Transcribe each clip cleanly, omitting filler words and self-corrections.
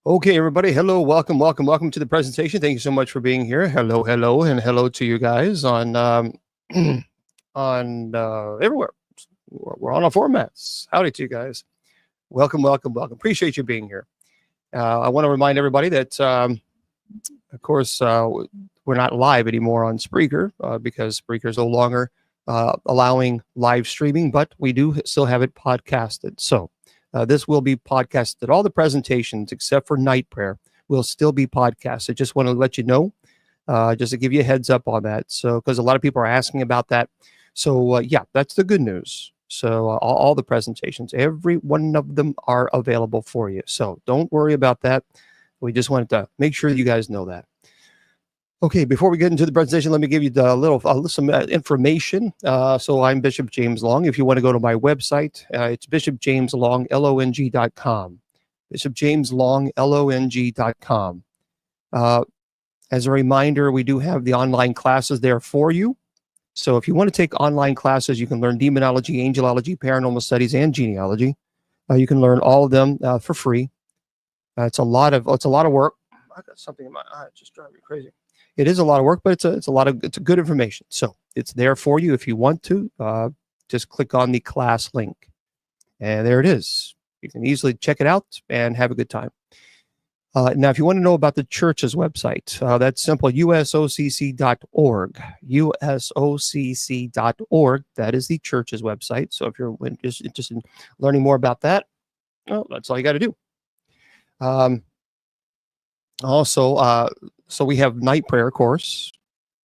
Okay, everybody. Hello, welcome to the presentation. Thank you so much for being here. Hello, and hello to you guys on on everywhere. We're on all formats. Howdy to you guys. Welcome. Appreciate you being here. I want to remind everybody that, of course, we're not live anymore on Spreaker because Spreaker is no longer allowing live streaming, but we do still have it podcasted. So this will be podcasted. All the presentations, except for night prayer, will still be podcasted. Just want to let you know, just to give you a heads up on that. So, because a lot of people are asking about that. So, yeah, that's the good news. So, all the presentations, every one of them are available for you. So, don't worry about that. We just wanted to make sure you guys know that. Okay, before we get into the presentation, let me give you some information. So I'm Bishop James Long. If you want to go to my website, it's bishopjameslong.com. bishopjameslong.com. As a reminder, we do have the online classes there for you. So if you want to take online classes, you can learn demonology, angelology, paranormal studies, and genealogy. You can learn all of them for free. It's a lot of work. I got something in my eye; it's just driving me crazy. It is a lot of work, but it's a good information. So it's there for you if you want to. Just click on the class link, and there it is. You can easily check it out and have a good time. Now, if you want to know about the church's website, that's simple: usocc.org. usocc.org. That is the church's website. So if you're interested in learning more about that, well, that's all you got to do. Also, so we have night prayer course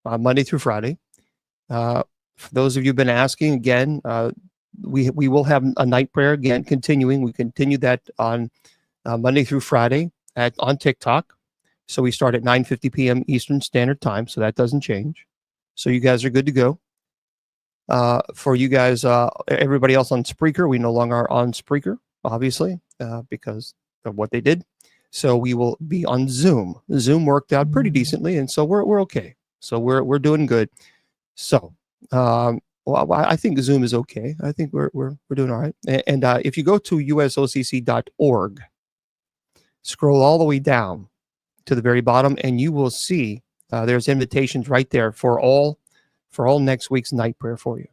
Monday through Friday. For those of you who've been asking, again, we will have a night prayer again continuing. We continue that on Monday through Friday on TikTok. So we start at 9:50 p.m. Eastern Standard Time, so that doesn't change. So you guys are good to go. For you guys, everybody else on Spreaker, we no longer are on Spreaker, obviously, because of what they did. So we will be on Zoom. Zoom worked out pretty decently, and so we're okay. So we're doing good. So well, I think Zoom is okay. I think we're doing all right. And if you go to usocc.org, scroll all the way down to the very bottom, and you will see there's invitations right there for all next week's night prayer for you.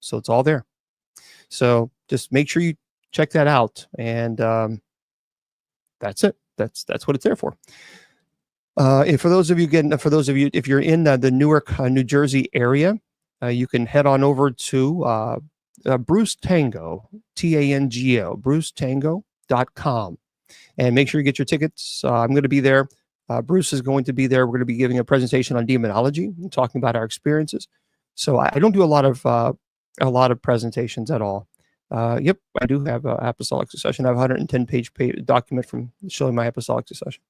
So it's all there. So just make sure you check that out, and that's it. That's what it's there for. And for those of you, if you're in the Newark, New Jersey area, you can head on over to Bruce Tango, TANGO, brucetango.com, and make sure you get your tickets. I'm going to be there. Bruce is going to be there. We're going to be giving a presentation on demonology and talking about our experiences. So I don't do a lot of presentations at all. Yep, I do have apostolic succession. I have a 110-page document from showing my apostolic succession.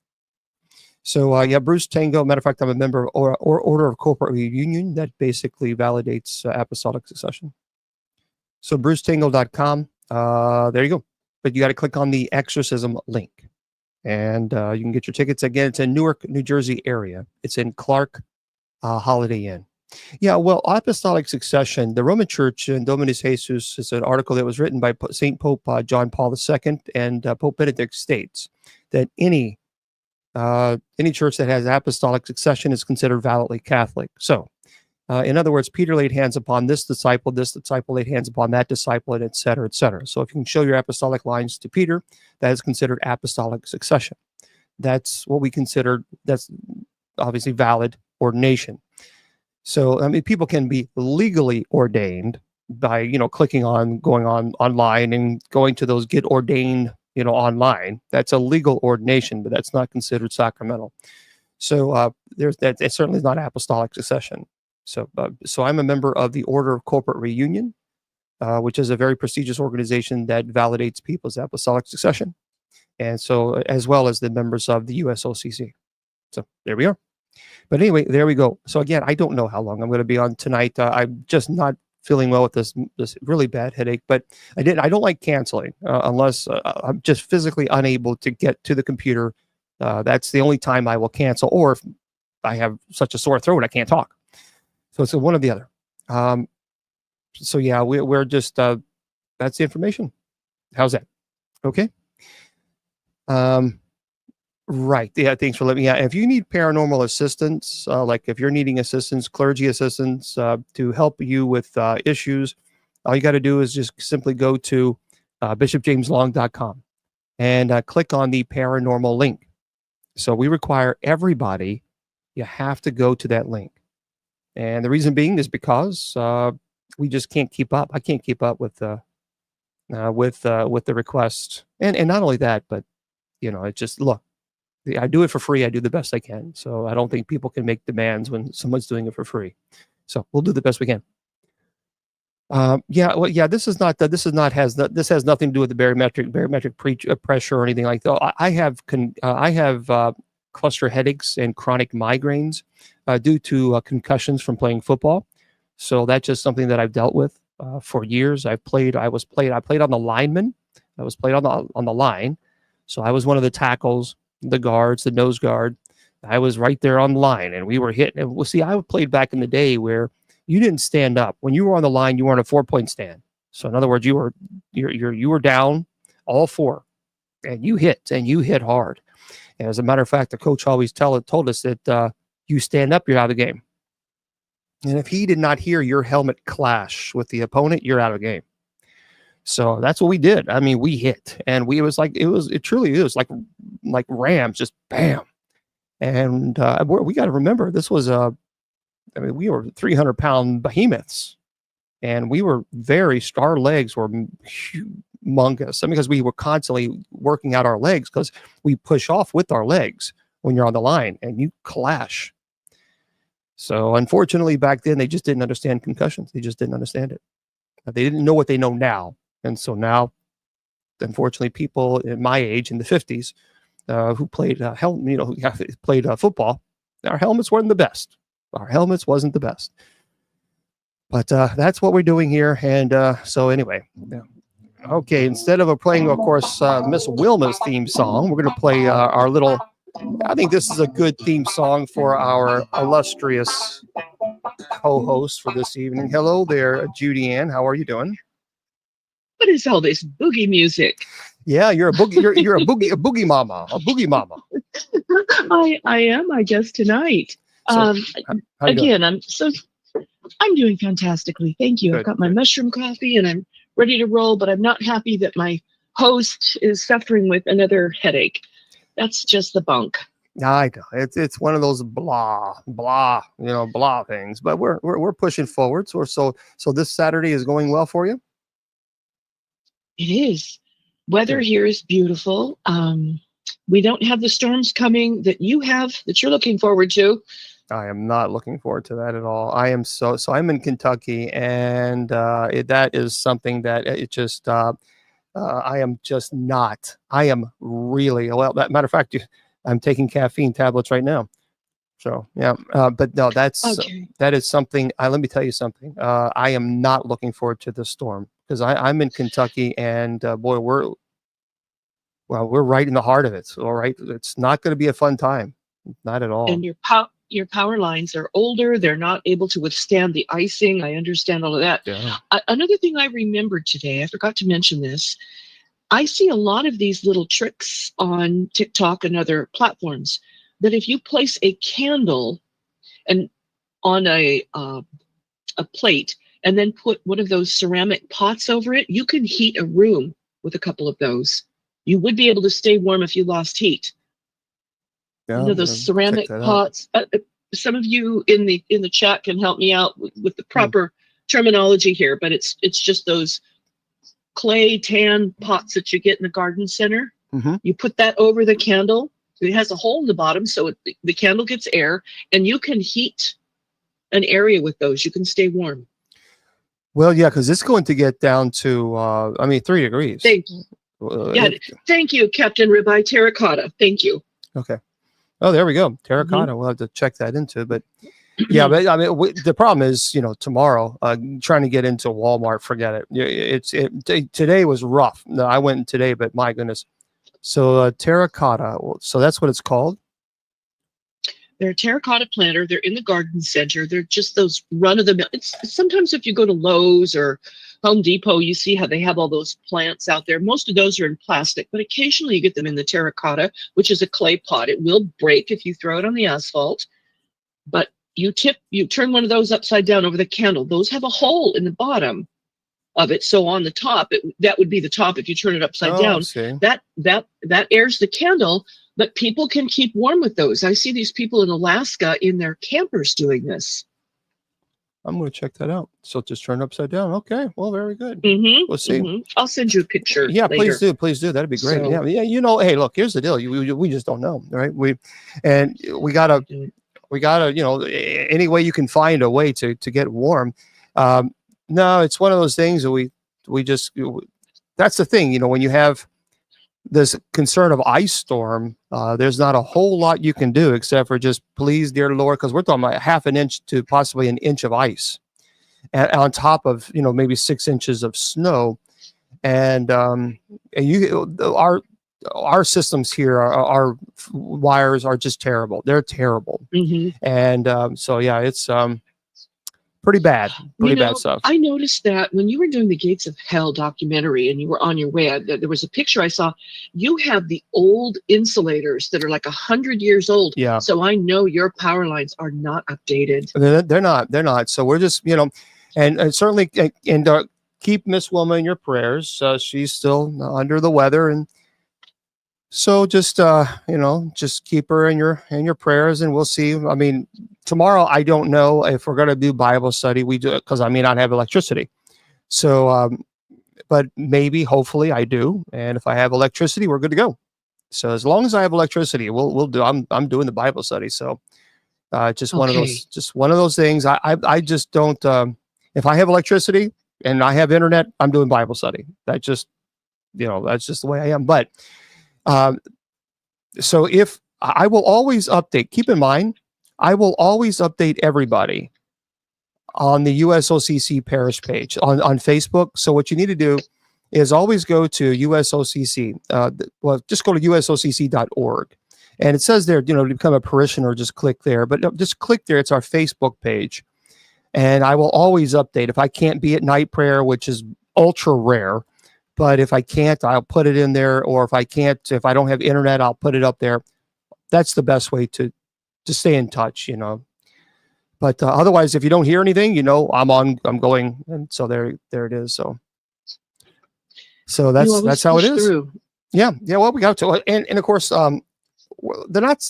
So yeah, Bruce Tango. Matter of fact, I'm a member of or Order of Corporate Reunion that basically validates apostolic succession. So brucetango.com. There you go. But you got to click on the exorcism link, and you can get your tickets. Again, it's in Newark, New Jersey area. It's in Clark Holiday Inn. Yeah, well, apostolic succession, the Roman Church in Dominus Jesus is an article that was written by St. Pope John Paul II, and Pope Benedict states that any church that has apostolic succession is considered validly Catholic. So, in other words, Peter laid hands upon this disciple laid hands upon that disciple, and et cetera, et cetera. So if you can show your apostolic lines to Peter, that is considered apostolic succession. That's what we consider, that's obviously valid ordination. So, I mean, people can be legally ordained by, going online and going to those get ordained, online. That's a legal ordination, but that's not considered sacramental. So it's certainly not apostolic succession. So I'm a member of the Order of Corporate Reunion, which is a very prestigious organization that validates people's apostolic succession. And so, as well as the members of the USOCC. So there we are. But anyway, there we go. So again, I don't know how long I'm going to be on tonight. I'm just not feeling well with this really bad headache. But I don't like canceling unless I'm just physically unable to get to the computer. That's the only time I will cancel, or if I have such a sore throat I can't talk. So it's one or the other. So yeah, we're just that's the information. How's that? Okay. Right. Yeah. Thanks for letting me. Yeah. If you need paranormal assistance, like if you're needing assistance, clergy assistance to help you with issues, all you got to do is just simply go to bishopjameslong.com and click on the paranormal link. So we require everybody, you have to go to that link. And the reason being is because we just can't keep up. I can't keep up with the request. And not only that, but it just look. I do it for free. I do the best I can. So I don't think people can make demands when someone's doing it for free. So we'll do the best we can. Yeah. Well, yeah. This has nothing to do with the barometric pressure or anything like that. I have cluster headaches and chronic migraines due to concussions from playing football. So that's just something that I've dealt with for years. I played on the lineman. I was played on the line. So I was one of the tackles, the guards, the nose guard. I was right there on the line, and we were hitting. And well, see, I played back in the day where you didn't stand up when you were on the line. You were on a 4-point stand. So in other words, you were down all four, and you hit hard. And as a matter of fact, the coach always told us that you stand up, you're out of the game. And if he did not hear your helmet clash with the opponent, you're out of the game. So that's what we did. I mean, we hit, and it truly is like Rams, just bam. And we got to remember, this was we were 300-pound behemoths, and we were our legs were humongous. I mean, because we were constantly working out our legs because we push off with our legs when you're on the line and you clash. So unfortunately, back then, they just didn't understand concussions. They just didn't understand it. They didn't know what they know now. And so now, unfortunately, people in my age, in the 50s, who played football, our helmets weren't the best. Our helmets wasn't the best. But that's what we're doing here. And so anyway, okay, instead of playing, of course, Miss Wilma's theme song, we're going to play our little, I think this is a good theme song for our illustrious co-host for this evening. Hello there, JudyAnn. How are you doing? What is all this boogie music? Yeah, you're a boogie. You're a boogie mama. A boogie mama. I am. I guess tonight. So, again, I'm doing fantastically. Thank you. Good, I've got my mushroom coffee and I'm ready to roll. But I'm not happy that my host is suffering with another headache. That's just the bunk. I know it's one of those blah things. But we're pushing forward. So this Saturday is going well for you. It is. Weather here is beautiful. We don't have the storms coming that you're looking forward to. I am not looking forward to that at all. I am so I'm in Kentucky, and that is something that it just I am just not. I am really well. Matter of fact, I'm taking caffeine tablets right now. So yeah, but no, that is something. Let me tell you something. I am not looking forward to the storm because I'm in Kentucky, and boy, we're right in the heart of it. So, all right, it's not going to be a fun time, not at all. And your power lines are older; they're not able to withstand the icing. I understand all of that. Yeah. Another thing I remembered today, I forgot to mention this. I see a lot of these little tricks on TikTok and other platforms that if you place a candle and on a plate and then put one of those ceramic pots over it, you can heat a room with a couple of those. You would be able to stay warm if you lost heat. Yeah, those ceramic pots. Some of you in the chat can help me out with the proper terminology here, but it's just those clay tan pots that you get in the garden center. Mm-hmm. You put that over the candle. It has a hole in the bottom, so the candle gets air, and you can heat an area with those. You can stay warm. Well, yeah, because it's going to get down to 3 degrees. Thank you, Captain Ribeye Terracotta. Thank you. Okay. Oh, there we go. Terracotta. Mm-hmm. We'll have to check that into. But yeah, but I mean, the problem is, tomorrow, trying to get into Walmart, forget it. Today was rough. No, I went today, but my goodness. So terracotta. So that's what it's called. They're a terracotta planter. They're in the garden center. They're just those run of the mill. It's sometimes if you go to Lowe's or Home Depot, you see how they have all those plants out there. Most of those are in plastic, but occasionally you get them in the terracotta, which is a clay pot. It will break if you throw it on the asphalt, but you turn one of those upside down over the candle. Those have a hole in the bottom of it. So on the top, that would be the top. If you turn it upside down, that airs the candle, but people can keep warm with those. I see these people in Alaska in their campers doing this. I'm going to check that out. So just turn it upside down. Okay. Well, very good. We'll see. I'll send you a picture. Yeah, later. Please do. That'd be great. So, yeah. You know, hey, look, here's the deal. We just don't know, right? We gotta, you know, any way you can find a way to get warm. No, it's one of those things that we just, that's the thing, you know, when you have this concern of ice storm, there's not a whole lot you can do except for just please, dear Lord, because we're talking about half an inch to possibly an inch of ice, and on top of, you know, maybe 6 inches of snow, and our systems here, our wires are just terrible. They're terrible, and so yeah, it's pretty bad stuff. I noticed that when you were doing the Gates of Hell documentary and you were on your way, there was a picture I saw. You have the old insulators that are like 100 years old. Yeah. So I know your power lines are not updated. They're not. So we're just, you know, and certainly, and keep Miss Wilma in your prayers. She's still under the weather, and so just you know, just keep her in your prayers, and we'll see. I mean, tomorrow I don't know if we're going to do Bible study. We do it because I may not have electricity. So, but maybe, hopefully, I do. And if I have electricity, we're good to go. So as long as I have electricity, we'll do. I'm doing the Bible study. So, just one of those things. I just don't. If I have electricity and I have internet, I'm doing Bible study. That just, you know, that's just the way I am. But so if I will always update, keep in mind, I will always update everybody on the USOCC parish page on Facebook. So what you need to do is always go to USOCC. Well, just go to usocc.org. And it says there, you know, to become a parishioner, just click there. But just click there. It's our Facebook page. And I will always update. If I can't be at night prayer, which is ultra rare, but if I can't, I'll put it in there. Or if I don't have internet, I'll put it up there. That's the best way to stay in touch, you know. But otherwise, if you don't hear anything, you know, I'm going. And so there it is. So that's how it is. Through. Yeah. Well, we got to, and of course, they're not,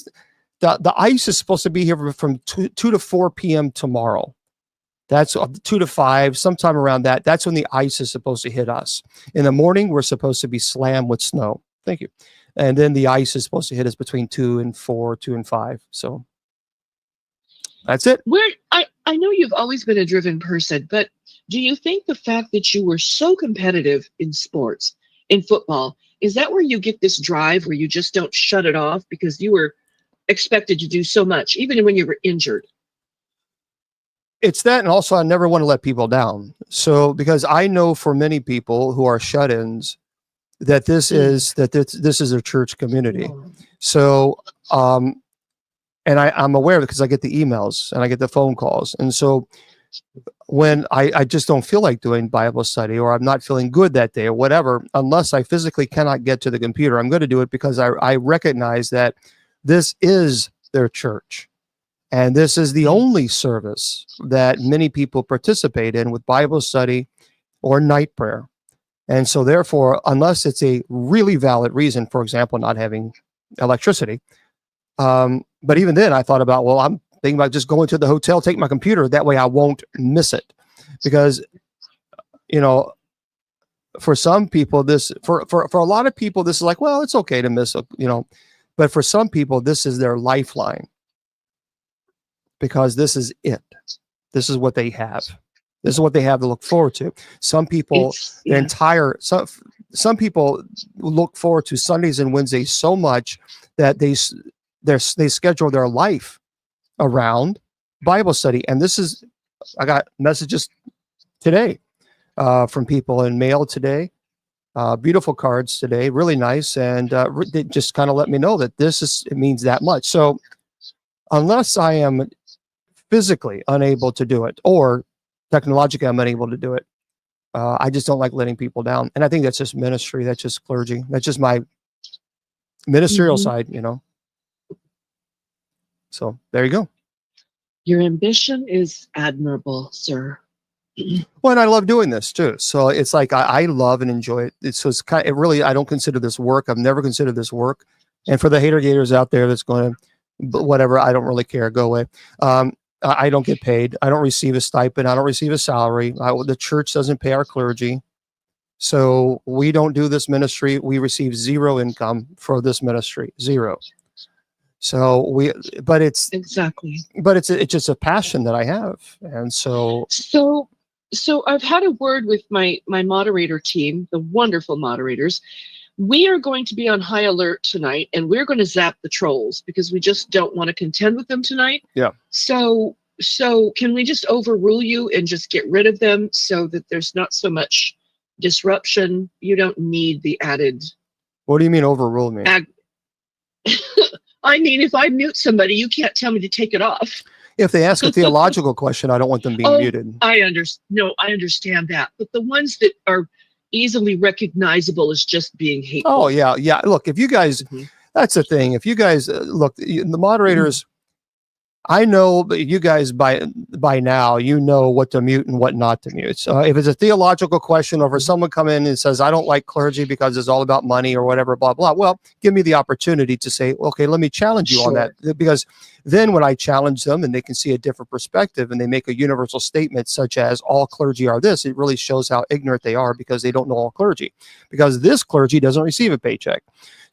the ice is supposed to be here from 2 to 4 p.m. tomorrow. That's 2 to 5, sometime around that. That's when the ice is supposed to hit us. In the morning, we're supposed to be slammed with snow. Thank you. And then the ice is supposed to hit us between 2 and 4, 2 and 5. So that's it. I know you've always been a driven person, but do you think the fact that you were so competitive in sports, in football, is that where you get this drive where you just don't shut it off because you were expected to do so much, even when you were injured? It's that, and also I never want to let people down. So because I know for many people who are shut-ins that this is a church community. So and I'm aware of it because I get the emails and I get the phone calls. And so when I just don't feel like doing Bible study, or I'm not feeling good that day or whatever, unless I physically cannot get to the computer, I'm going to do it because I recognize that this is their church. And this is the only service that many people participate in with Bible study or night prayer. And so therefore, unless it's a really valid reason, for example, not having electricity, but even then I thought about, well, I'm thinking about just going to the hotel, take my computer. That way I won't miss it. Because, you know, for some people, for a lot of people, this is like, well, it's okay to miss, you know, but for some people, this is their lifeline. Because this is it. This is what they have. This is what they have to look forward to. Some people, some people look forward to Sundays and Wednesdays so much that they schedule their life around Bible study. And I got messages today from people in mail today, beautiful cards today, really nice, and they just kind of let me know that it means that much. So unless I am physically unable to do it or technologically I'm unable to do it. I just don't like letting people down. And I think that's just ministry. That's just clergy. That's just my ministerial side, you know. So there you go. Your ambition is admirable, sir. Well, and I love doing this too. So it's like I love and enjoy it. So it's kind of, really, I don't consider this work. I've never considered this work. And for the hater gators out there that's going to, whatever, I don't really care. Go away. I don't get paid. I don't receive a stipend. I don't receive a salary. The church doesn't pay our clergy. So we don't do this ministry. We receive zero income for this ministry, zero. So it's just a passion that I have. And so I've had a word with my moderator team, the wonderful moderators. We are going to be on high alert tonight, and we're going to zap the trolls because we just don't want to contend with them tonight. Yeah. So can we just overrule you and just get rid of them so that there's not so much disruption? You don't need the added. What do you mean overrule me? I mean, if I mute somebody, you can't tell me to take it off. If they ask a theological question, I don't want them being muted. I understand that. But the ones that are easily recognizable as just being hateful. Oh, yeah. Yeah. Look, if you guys, that's the thing. If you guys, look, the moderators, I know that you guys by now, you know what to mute and what not to mute. So if it's a theological question or if someone come in and says, I don't like clergy because it's all about money or whatever, blah, blah. Well, give me the opportunity to say, okay, let me challenge you on that. Because then when I challenge them and they can see a different perspective and they make a universal statement such as all clergy are this, it really shows how ignorant they are because they don't know all clergy. Because this clergy doesn't receive a paycheck.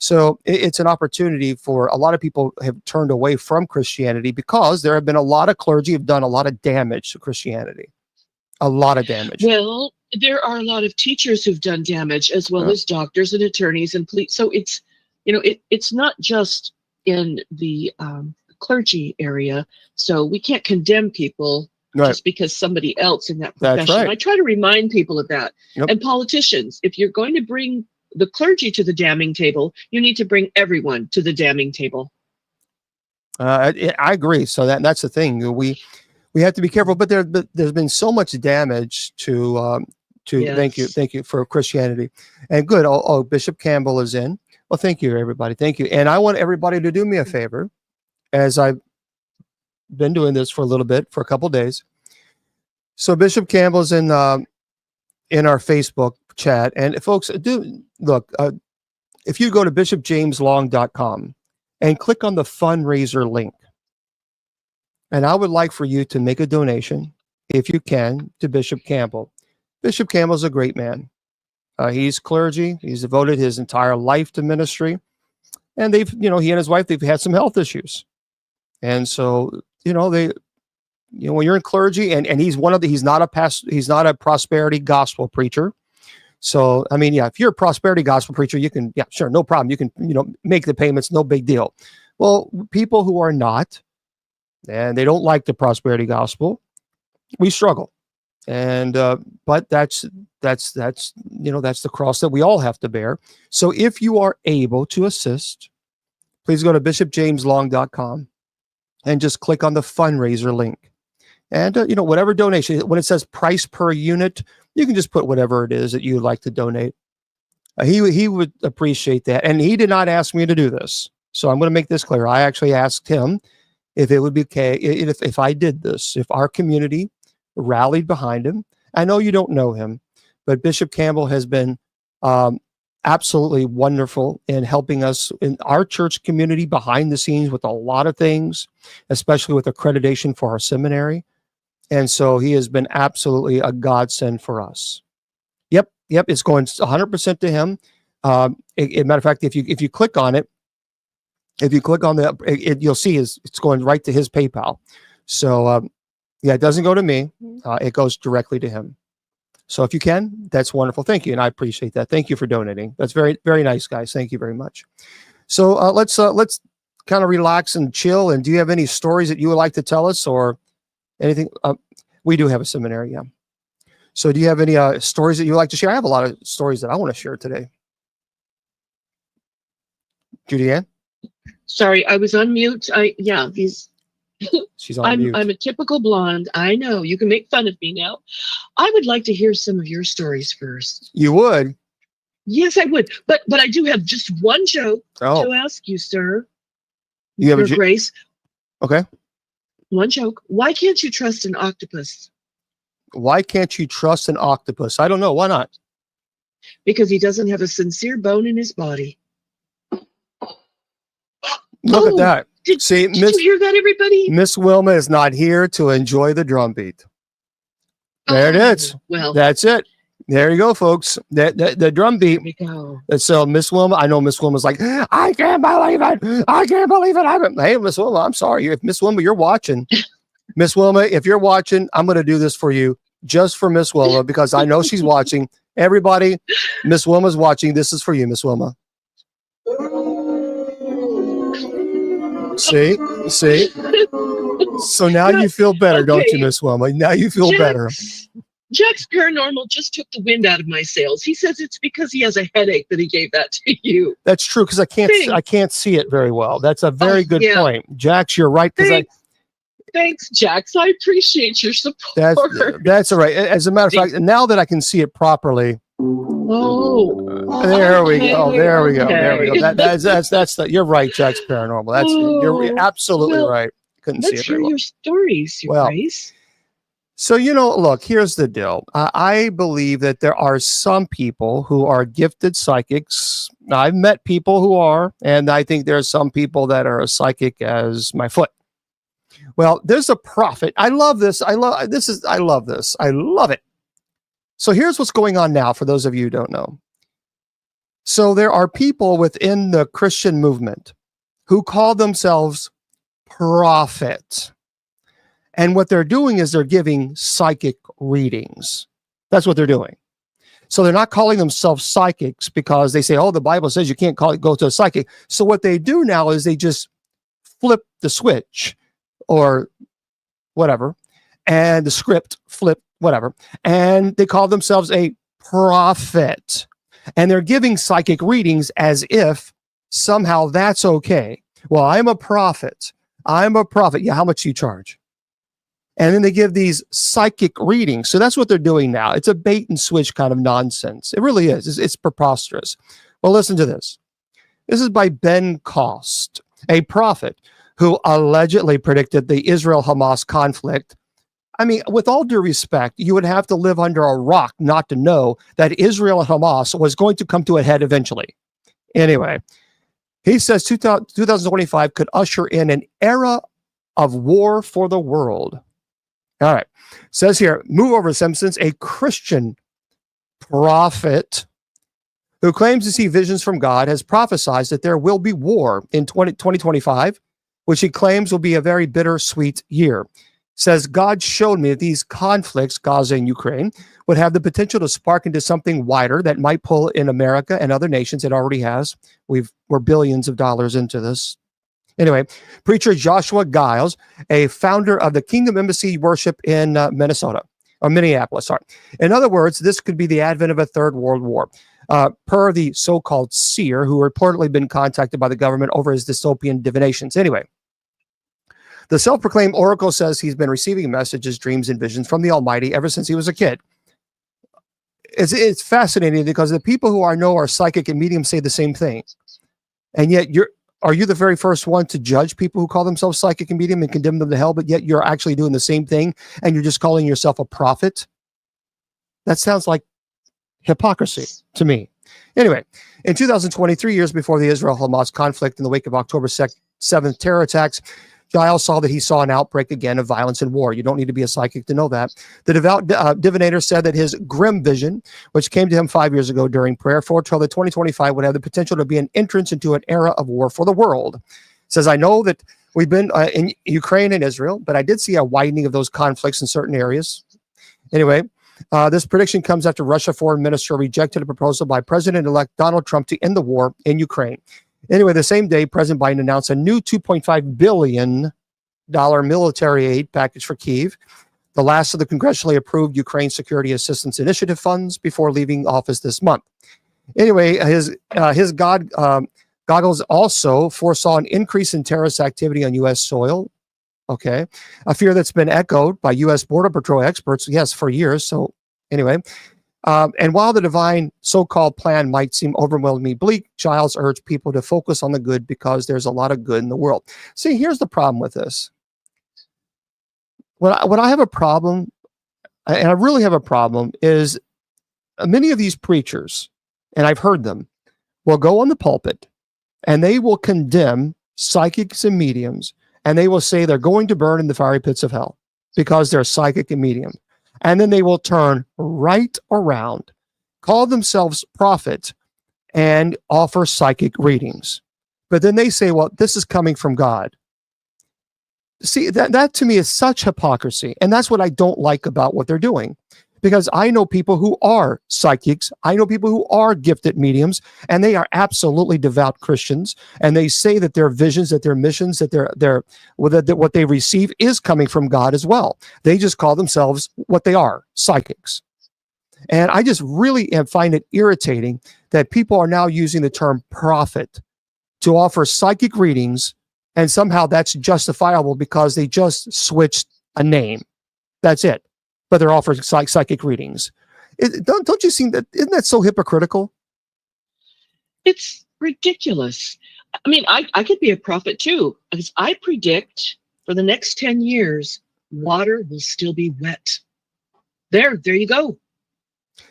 So it's an opportunity for a lot of people have turned away from Christianity because there have been a lot of clergy have done a lot of damage to Christianity, a lot of damage. Well, there are a lot of teachers who've done damage as well as doctors and attorneys and police. So it's, it's not just in the clergy area. So we can't condemn people just because somebody else in that profession. That's right. I try to remind people of that. And politicians, if you're going to bring the clergy to the damning table, you need to bring everyone to the damning table. I agree. So that's the thing. We have to be careful, but there's been so much damage to thank you for Christianity. And good. Oh, Bishop Campbell is in. Well, thank you, everybody. Thank you. And I want everybody to do me a favor, as I've been doing this for a little bit, for a couple of days. So Bishop Campbell's in our Facebook chat. And folks, do look, if you go to bishopjameslong.com and click on the fundraiser link, and I would like for you to make a donation, if you can, to Bishop Campbell. Bishop Campbell's a great man. He's clergy. He's devoted his entire life to ministry. And he and his wife, they've had some health issues. And so, when you're in clergy and he's he's not a prosperity gospel preacher. So, I mean, if you're a prosperity gospel preacher, you can, sure, no problem. You can, make the payments, no big deal. Well, people who are not, and they don't like the prosperity gospel, we struggle. And, but that's the cross that we all have to bear. So if you are able to assist, please go to bishopjameslong.com and just click on the fundraiser link. And, whatever donation, when it says price per unit, you can just put whatever it is that you'd like to donate. He would appreciate that. And he did not ask me to do this. So I'm going to make this clear. I actually asked him if it would be okay if I did this, if our community rallied behind him. I know you don't know him, but Bishop Campbell has been absolutely wonderful in helping us in our church community behind the scenes with a lot of things, especially with accreditation for our seminary. And so he has been absolutely a godsend for us. Yep. It's going 100% to him. Matter of fact, if you click on it, if you click on you'll see it's going right to his PayPal. So it doesn't go to me. It goes directly to him. So if you can, that's wonderful. Thank you. And I appreciate that. Thank you for donating. That's very, very nice, guys. Thank you very much. So let's kind of relax and chill. And do you have any stories that you would like to tell us or anything? We do have a seminary, yeah. So do you have any stories that you would like to share? I have a lot of stories that I want to share today. JudyAnn? Sorry, I was on mute. She's on mute. I'm a typical blonde. I know. You can make fun of me now. I would like to hear some of your stories first. You would? Yes, I would. But I do have just one joke to ask you, sir. You have Your Grace. Okay. One joke. Why can't you trust an octopus? Why can't you trust an octopus? I don't know. Why not? Because he doesn't have a sincere bone in his body. Look at that. Did you hear that, everybody? Miss Wilma is not here to enjoy the drum beat. There it is. Well, that's it. There you go, folks. The drum beat. There we go. So Miss Wilma, I know Miss Wilma's like, I can't believe it. I can't believe it. Hey, Miss Wilma, I'm sorry. If Miss Wilma, you're watching. Miss Wilma, if you're watching, I'm going to do this for you, just for Miss Wilma, because I know she's watching. Everybody, Miss Wilma's watching. This is for you, Miss Wilma. See? So now you feel better, don't you, Miss Wilma? Now you feel better. Jack's Paranormal just took the wind out of my sails. He says it's because he has a headache that he gave that to you. That's true, because I can't see it very well. That's a very good point. Jax, you're right. Thanks, Jax. I appreciate your support. That's all right. As a matter of fact, now that I can see it properly. There we go. There we go. You're right, Jack's Paranormal. You're absolutely right. Couldn't see it very well. Let's hear your stories, Your Grace. So, look, here's the deal. I believe that there are some people who are gifted psychics. I've met people who are, and I think there are some people that are as psychic as my foot. Well, there's a prophet. I love this. I love this. I love it. So here's what's going on now for those of you who don't know. So there are people within the Christian movement who call themselves prophets. And what they're doing is they're giving psychic readings. That's what they're doing. So they're not calling themselves psychics because they say, oh, the Bible says you can't go to a psychic. So what they do now is they just flip the switch or whatever, and the script flip, whatever. And they call themselves a prophet. And they're giving psychic readings as if somehow that's okay. Well, I'm a prophet. Yeah, how much do you charge? And then they give these psychic readings. So that's what they're doing now. It's a bait and switch kind of nonsense. It really is. It's preposterous. Well, listen to this. This is by Ben Cost, a prophet who allegedly predicted the Israel-Hamas conflict. I mean, with all due respect, you would have to live under a rock not to know that Israel and Hamas was going to come to a head eventually. Anyway, he says 2025 could usher in an era of war for the world. All right. Says here, move over, Simpsons, a Christian prophet who claims to see visions from God has prophesied that there will be war in 2025, which he claims will be a very bittersweet year. Says, God showed me that these conflicts, Gaza and Ukraine, would have the potential to spark into something wider that might pull in America and other nations. It already has. We're billions of dollars into this. Anyway, preacher Joshua Giles, a founder of the Kingdom Embassy Worship in Minneapolis. Sorry. In other words, this could be the advent of a third world war. Per the so-called seer, who reportedly been contacted by the government over his dystopian divinations. Anyway, the self-proclaimed oracle says he's been receiving messages, dreams, and visions from the Almighty ever since he was a kid. It's fascinating because the people who I know are psychic and mediums say the same thing. And yet are you the very first one to judge people who call themselves psychic and medium and condemn them to hell, but yet you're actually doing the same thing and you're just calling yourself a prophet? That sounds like hypocrisy to me. Anyway, in 2023, years before the Israel-Hamas conflict in the wake of October 7th terror attacks, Giles saw that he saw an outbreak again of violence and war. You don't need to be a psychic to know that. The devout divinator said that his grim vision, which came to him 5 years ago during prayer, foretold that 2025 would have the potential to be an entrance into an era of war for the world. Says, I know that we've been in Ukraine and Israel, but I did see a widening of those conflicts in certain areas. Anyway, this prediction comes after Russia Foreign Minister rejected a proposal by President-elect Donald Trump to end the war in Ukraine. Anyway, the same day, President Biden announced a new $2.5 billion military aid package for Kyiv, the last of the congressionally approved Ukraine Security Assistance Initiative funds before leaving office this month. Anyway, his goggles also foresaw an increase in terrorist activity on U.S. soil Okay. A fear that's been echoed by U.S. Border Patrol experts, yes, for years. So anyway, and while the divine so-called plan might seem overwhelmingly bleak, Giles urged people to focus on the good because there's a lot of good in the world. See, here's the problem with this. What I have a problem, and I really have a problem, is many of these preachers, and I've heard them, will go on the pulpit and they will condemn psychics and mediums, and they will say they're going to burn in the fiery pits of hell because they're psychic and medium. And then they will turn right around, call themselves prophet, and offer psychic readings. But then they say, well, this is coming from God. See, that to me is such hypocrisy. And that's what I don't like about what they're doing. Because I know people who are psychics, I know people who are gifted mediums, and they are absolutely devout Christians. And they say that their visions, that their missions, that what they receive is coming from God as well. They just call themselves what they are, psychics. And I just really find it irritating that people are now using the term prophet to offer psychic readings, and somehow that's justifiable because they just switched a name. That's it. But they're offering psychic readings. Don't you see that? Isn't that so hypocritical? It's ridiculous. I mean, I could be a prophet too, because I predict for the next 10 years, water will still be wet. There you go.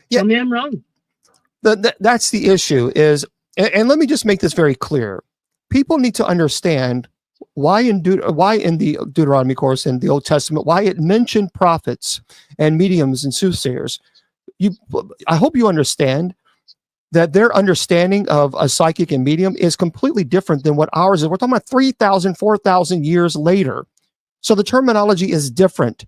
Yeah. Tell me I'm wrong. That's the issue is, and let me just make this very clear. People need to understand why in the Deuteronomy course in the Old Testament, why it mentioned prophets and mediums and soothsayers. I hope you understand that their understanding of a psychic and medium is completely different than what ours is. We're talking about 3,000, 4,000 years later. So the terminology is different.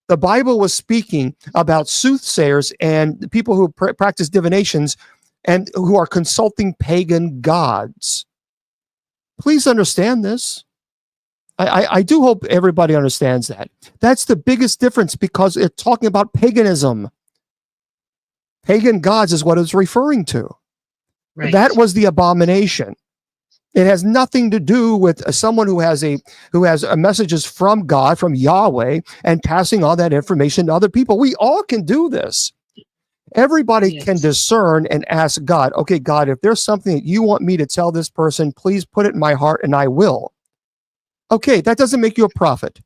The Bible was speaking about soothsayers and people who practice divinations and who are consulting pagan gods. Please understand this. I do hope everybody understands that. That's the biggest difference because it's talking about paganism. Pagan gods is what it's referring to. Right. That was the abomination. It has nothing to do with someone who has messages from God, from Yahweh, and passing on that information to other people. We all can do this. Everybody can discern and ask God, okay, God, if there's something that you want me to tell this person, please put it in my heart and I will. Okay, that doesn't make you a prophet.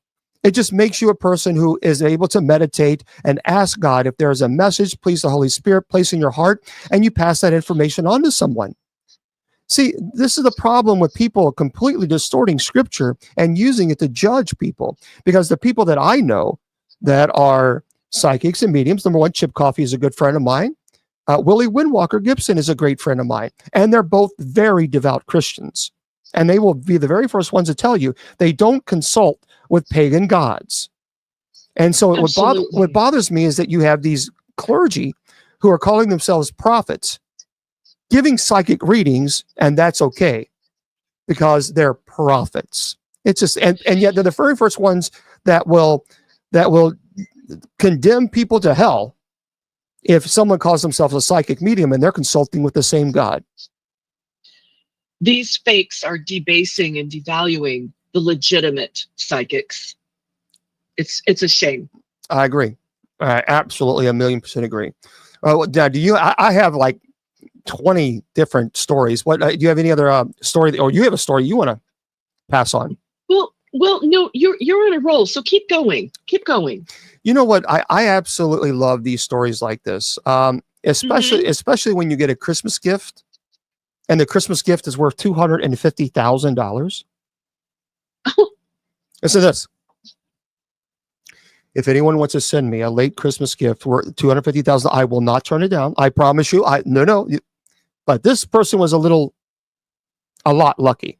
It just makes you a person who is able to meditate and ask God if there's a message, please the Holy Spirit place in your heart, and you pass that information on to someone. See, this is the problem with people completely distorting scripture and using it to judge people. Because the people that I know that are psychics and mediums, number one, Chip Coffey is a good friend of mine. Willie Windwalker Gibson is a great friend of mine. And they're both very devout Christians. And they will be the very first ones to tell you they don't consult with pagan gods. And so what bothers me is that you have these clergy who are calling themselves prophets, giving psychic readings, and that's okay because they're prophets. It's just, and yet they're the very first ones that will condemn people to hell if someone calls themselves a psychic medium and they're consulting with the same God. These fakes are debasing and devaluing the legitimate psychics. It's a shame. I agree. I absolutely 1,000,000% agree. Now, I have like 20 different stories. What do you have any other story, or you have a story you want to pass on? Well, no, you're on a roll, so keep going. You know what? I absolutely love these stories like this, especially when you get a Christmas gift, and the Christmas gift is worth $250,000. Listen to this. If anyone wants to send me a late Christmas gift worth $250,000, I will not turn it down. I promise you. No. But this person was a lot lucky.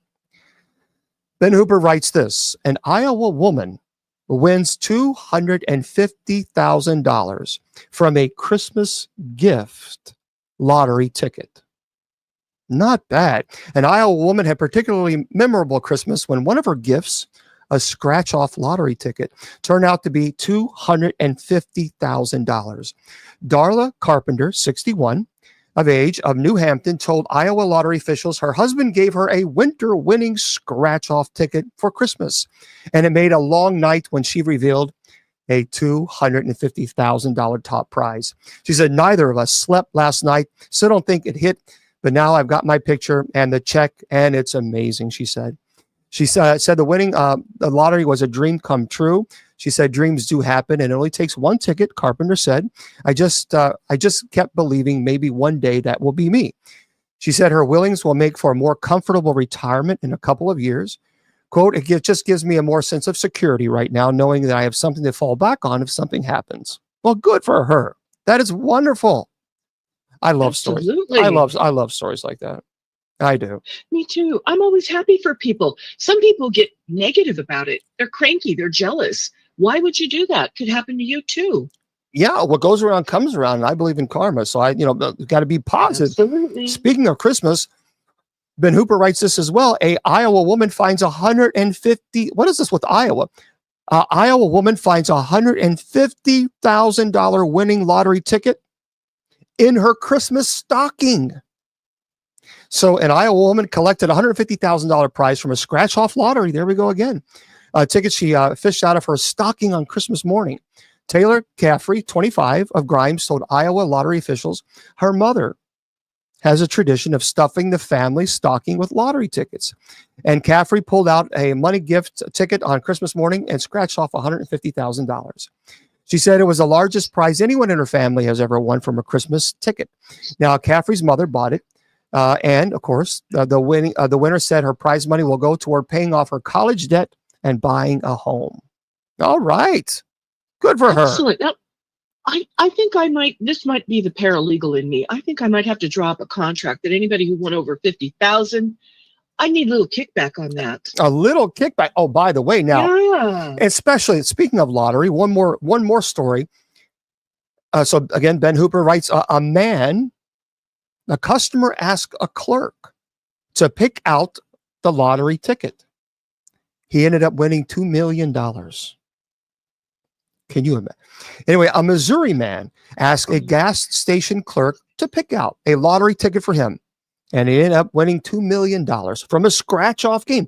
Ben Hooper writes this: an Iowa woman wins $250,000 from a Christmas gift lottery ticket. Not bad. An Iowa woman had particularly memorable Christmas when one of her gifts, a scratch-off lottery ticket, turned out to be $250,000. Darla Carpenter, 61, of age of New Hampton told Iowa lottery officials her husband gave her a winter-winning scratch-off ticket for Christmas, and it made a long night when she revealed a $250,000 top prize. She said, neither of us slept last night, so don't think it hit, but now I've got my picture and the check, and it's amazing, she said. She said the winning the lottery was a dream come true. She said dreams do happen, and it only takes one ticket, Carpenter said. I just kept believing maybe one day that will be me. She said her winnings will make for a more comfortable retirement in a couple of years. Quote, just gives me a more sense of security right now, knowing that I have something to fall back on if something happens. Well, good for her. That is wonderful. I love Absolutely. stories. I love stories like that. I do. Me too. I'm always happy for people. Some people get negative about it. They're cranky. They're jealous. Why would you do that? Could happen to you too. Yeah, what goes around comes around, and I believe in karma. So I, got to be positive. Absolutely. Speaking of Christmas, Ben Hooper writes this as well. A Iowa woman finds 150. What is this with Iowa? Iowa woman finds $150,000 winning lottery ticket in her Christmas stocking. So an Iowa woman collected $150,000 prize from a scratch-off lottery. There we go again. Ticket she fished out of her stocking on Christmas morning. Taylor Caffrey, 25, of Grimes, told Iowa lottery officials her mother has a tradition of stuffing the family stocking with lottery tickets. And Caffrey pulled out a money gift ticket on Christmas morning and scratched off $150,000. She said it was the largest prize anyone in her family has ever won from a Christmas ticket. Now, Caffrey's mother bought it. And of course, the winner said her prize money will go toward paying off her college debt and buying a home. All right. Good for her. Excellent. Now, I think this might be the paralegal in me. I think I might have to draw up a contract that anybody who won over 50,000, I need a little kickback on that. A little kickback. Oh, by the way, now, Yeah. especially speaking of lottery, one more story. So again, Ben Hooper writes, a customer asked a clerk to pick out the lottery ticket. He ended up winning $2 million. Can you imagine? Anyway, a Missouri man asked a gas station clerk to pick out a lottery ticket for him, and he ended up winning $2 million from a scratch-off game.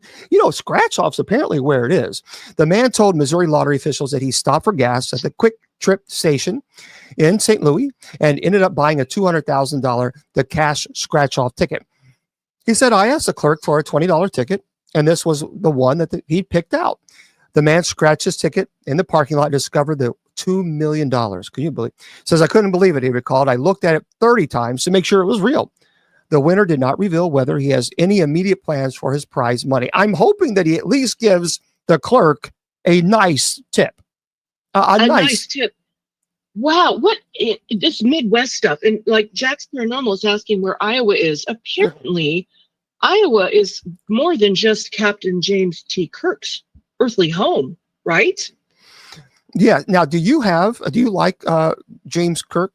Scratch-off's apparently where it is. The man told Missouri lottery officials that he stopped for gas at the Quick Trip station in St. Louis and ended up buying a $200,000 the cash scratch-off ticket. He said, I asked the clerk for a $20 ticket, and this was the one that he picked out. The man scratched his ticket in the parking lot and discovered the $2 million. Can you believe? Says, I couldn't believe it, he recalled. I looked at it 30 times to make sure it was real. The winner did not reveal whether he has any immediate plans for his prize money. I'm hoping that he at least gives the clerk a nice tip. A nice tip. Wow, this Midwest stuff. And like Jack's Paranormal is asking where Iowa is. Apparently, Iowa is more than just Captain James T. Kirk's earthly home, right? Yeah. Now, do you like James Kirk?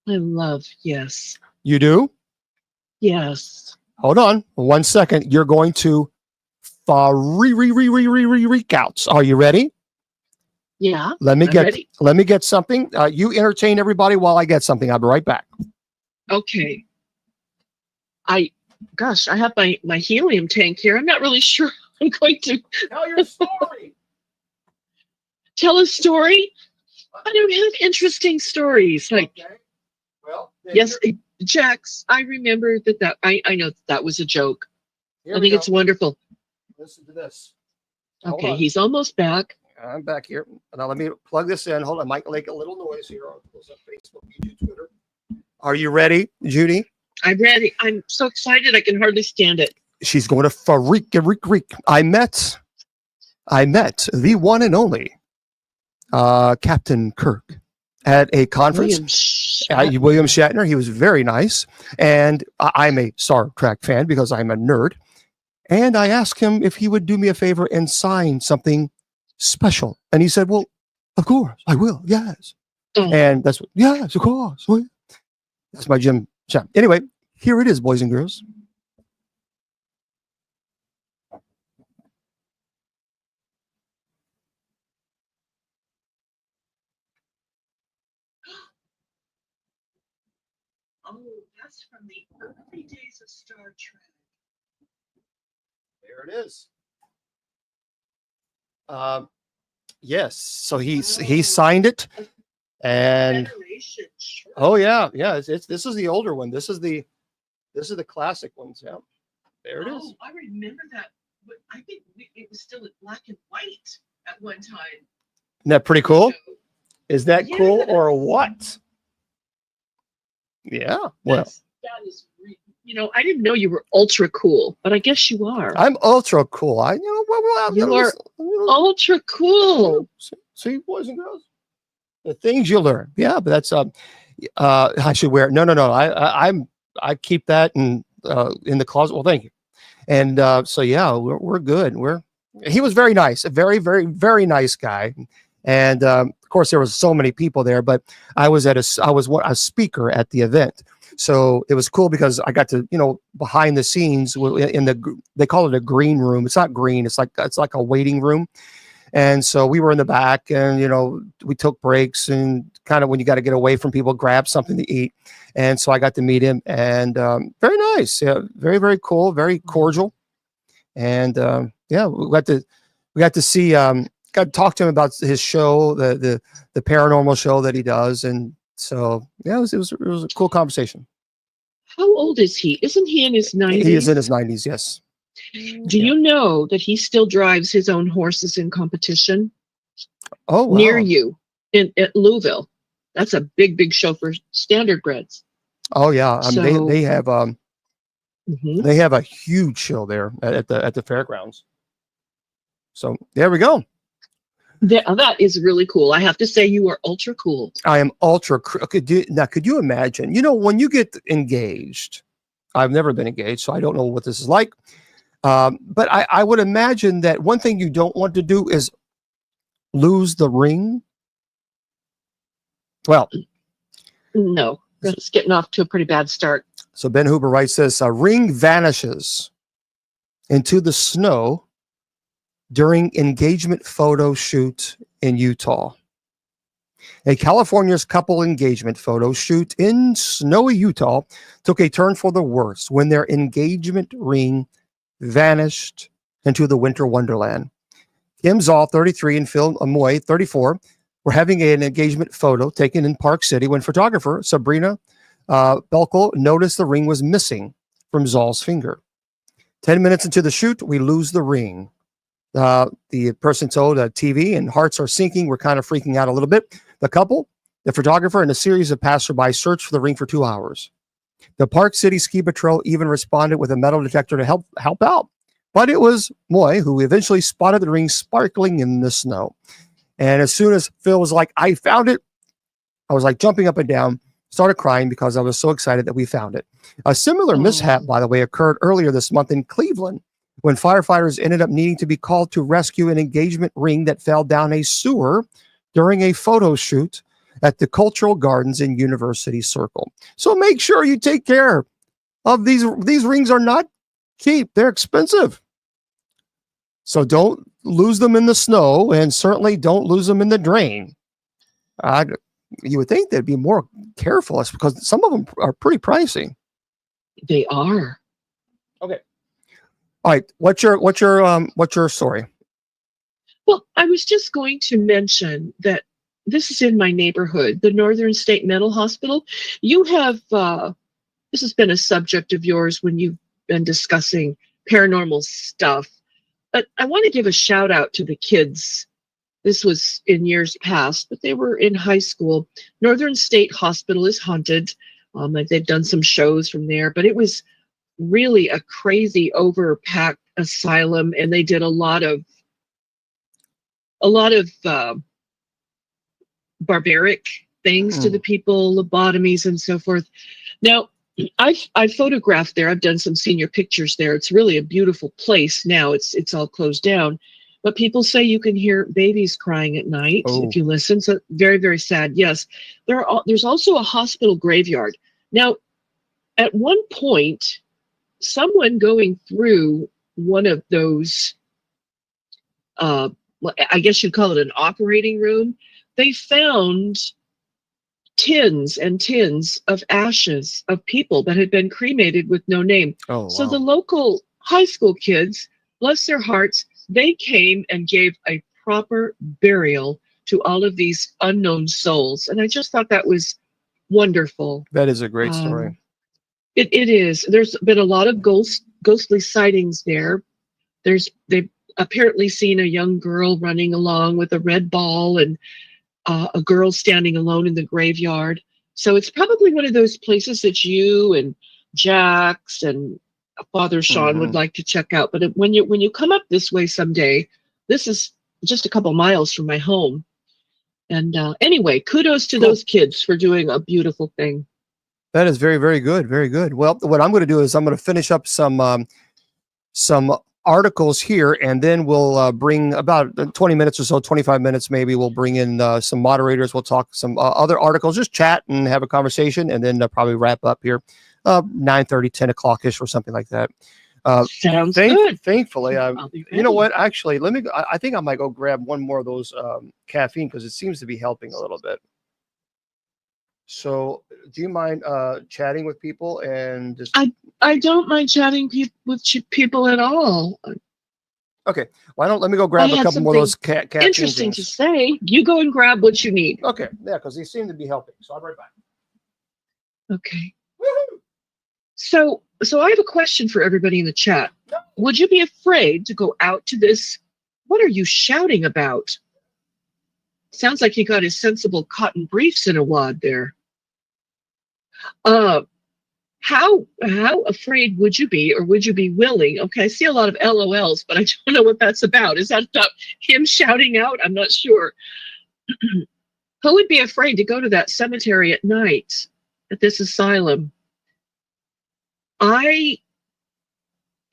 Yes. You do? Yes. Hold on 1 second. You're going to freak out. Are you ready? Yeah. Let me get something. You entertain everybody while I get something. I'll be right back. Okay. I have my helium tank here. I'm not really sure I'm going to tell your story. Tell a story. I don't have interesting stories. Like, okay. Well, yes, Jax, I remember that I know that was a joke. I think it's wonderful. Listen to this. Okay, he's almost back. I'm back here. Now let me plug this in. Hold on, I might make a little noise here on Facebook, YouTube, Twitter. Are you ready, Judy? I'm ready. I'm so excited I can hardly stand it. She's going to freak. I met the one and only Captain Kirk at a conference. William Shatner. He was very nice. And I'm a Star Trek fan because I'm a nerd. And I asked him if he would do me a favor and sign something special. And he said, well, of course, I will. Yes. And that's what, yes, of course. Well, that's my Jim Chat. Anyway, here it is, boys and girls. Oh, that's from the early days of Star Trek. There it is. Yes. So he signed it, and Federation shirt. oh yeah, yeah. It's this is the older one. This is the classic ones. Yeah. There it is. Oh, I remember that. But I think it was still in black and white at one time. Isn't that pretty cool? So, Is that cool or yes. what? Yeah. Well, that is, I didn't know you were ultra cool, but I guess you are. I'm ultra cool. You are ultra cool. See, boys and girls, the things you learn. Yeah, but that's I should wear it. No. I keep that in the closet. Well, thank you. And so yeah, we're good. He was very nice, a very, very, very nice guy. And of course, there was so many people there, but I was a speaker at the event. So it was cool because I got to, behind the scenes they call it a green room. It's not green. It's like a waiting room. And so we were in the back, and, we took breaks and kind of, when you got to get away from people, grab something to eat. And so I got to meet him, and very nice. Yeah, very, very cool, very cordial. And yeah, we got to see, got to talk to him about his show, the paranormal show that he does. And so, yeah, it was a cool conversation. How old is he? Isn't he in his 90s? He is in his 90s, yes. Do you know that he still drives his own horses in competition? Oh, wow. Near you at Louisville. That's a big show for standardbreds. Oh yeah, I mean, they have they have a huge show there at the fairgrounds. So there we go. That is really cool. I have to say, you are ultra cool. I am ultra. Could you imagine? When you get engaged, I've never been engaged, so I don't know what this is like. But I would imagine that one thing you don't want to do is lose the ring. Well, no, that's getting off to a pretty bad start. So Ben Huber writes this: a ring vanishes into the snow during engagement photo shoot in Utah. A California's couple engagement photo shoot in snowy Utah took a turn for the worse when their engagement ring vanished into the winter wonderland. Kim Zoll, 33, and Phil Amoy, 34, were having an engagement photo taken in Park City when photographer Sabrina Belko noticed the ring was missing from Zoll's finger. 10 minutes into the shoot, we lose the ring. The person told TV, and hearts are sinking. We're kind of freaking out a little bit. The couple, the photographer, and a series of passersby searched for the ring for 2 hours. The Park City Ski Patrol even responded with a metal detector to help out. But it was Moy who eventually spotted the ring sparkling in the snow. And as soon as Phil was like, I found it, I was like jumping up and down, started crying because I was so excited that we found it. A similar mishap, by the way, occurred earlier this month in Cleveland when firefighters ended up needing to be called to rescue an engagement ring that fell down a sewer during a photo shoot at the Cultural Gardens in University Circle. So make sure you take care of these. These rings are not cheap. They're expensive. So don't lose them in the snow, and certainly don't lose them in the drain. You would think they'd be more careful, because some of them are pretty pricey. They are. Okay. All right. What's your story? Well, I was just going to mention that this is in my neighborhood, the Northern State Mental Hospital. You have, this has been a subject of yours when you've been discussing paranormal stuff. But I want to give a shout out to the kids. This was in years past, but they were in high school. Northern State Hospital is haunted. They've done some shows from there, but it was really a crazy overpacked asylum, and they did a lot of barbaric things to the people, lobotomies and so forth. Now, I've photographed there. I've done some senior pictures there. It's really a beautiful place now. It's all closed down, but people say you can hear babies crying at night if you listen. So very, very sad. Yes, there's also a hospital graveyard. Now, at one point, someone going through one of those, I guess you'd call it an operating room, they found tins and tins of ashes of people that had been cremated with no name. Oh, So wow. the local high school kids, bless their hearts, they came and gave a proper burial to all of these unknown souls. And I just thought that was wonderful. That is a great story. It is. There's been a lot of ghostly sightings there. They've apparently seen a young girl running along with a red ball and a girl standing alone in the graveyard. So it's probably one of those places that you and Jax and Father Sean would like to check out. But when you come up this way someday, this is just a couple miles from my home. And anyway, kudos to those kids for doing a beautiful thing. That is very, very good. Very good. Well, what I'm going to do is I'm going to finish up some articles here, and then we'll bring about 20 minutes or so, 25 minutes maybe. We'll bring in some moderators. We'll talk some other articles, just chat and have a conversation, and then probably wrap up here 9:30, 10 o'clock-ish or something like that. Sounds good. Thankfully, you know what? Actually, I think I might go grab one more of those caffeine because it seems to be helping a little bit. So, do you mind chatting with people and just? I don't mind chatting with people at all. Okay, let me go grab a couple more of those caffeine interesting things. to say. You go and grab what you need. Okay, yeah, because they seem to be helping. So I'll be right back. Okay. Woo-hoo! So I have a question for everybody in the chat. Would you be afraid to go out to this? What are you shouting about? Sounds like he got his sensible cotton briefs in a wad there. How afraid would you be, or would you be willing? Okay, I see a lot of LOLs, but I don't know what that's about. Is that about him shouting out? I'm not sure. Who would be afraid to go to that cemetery at night, at this asylum?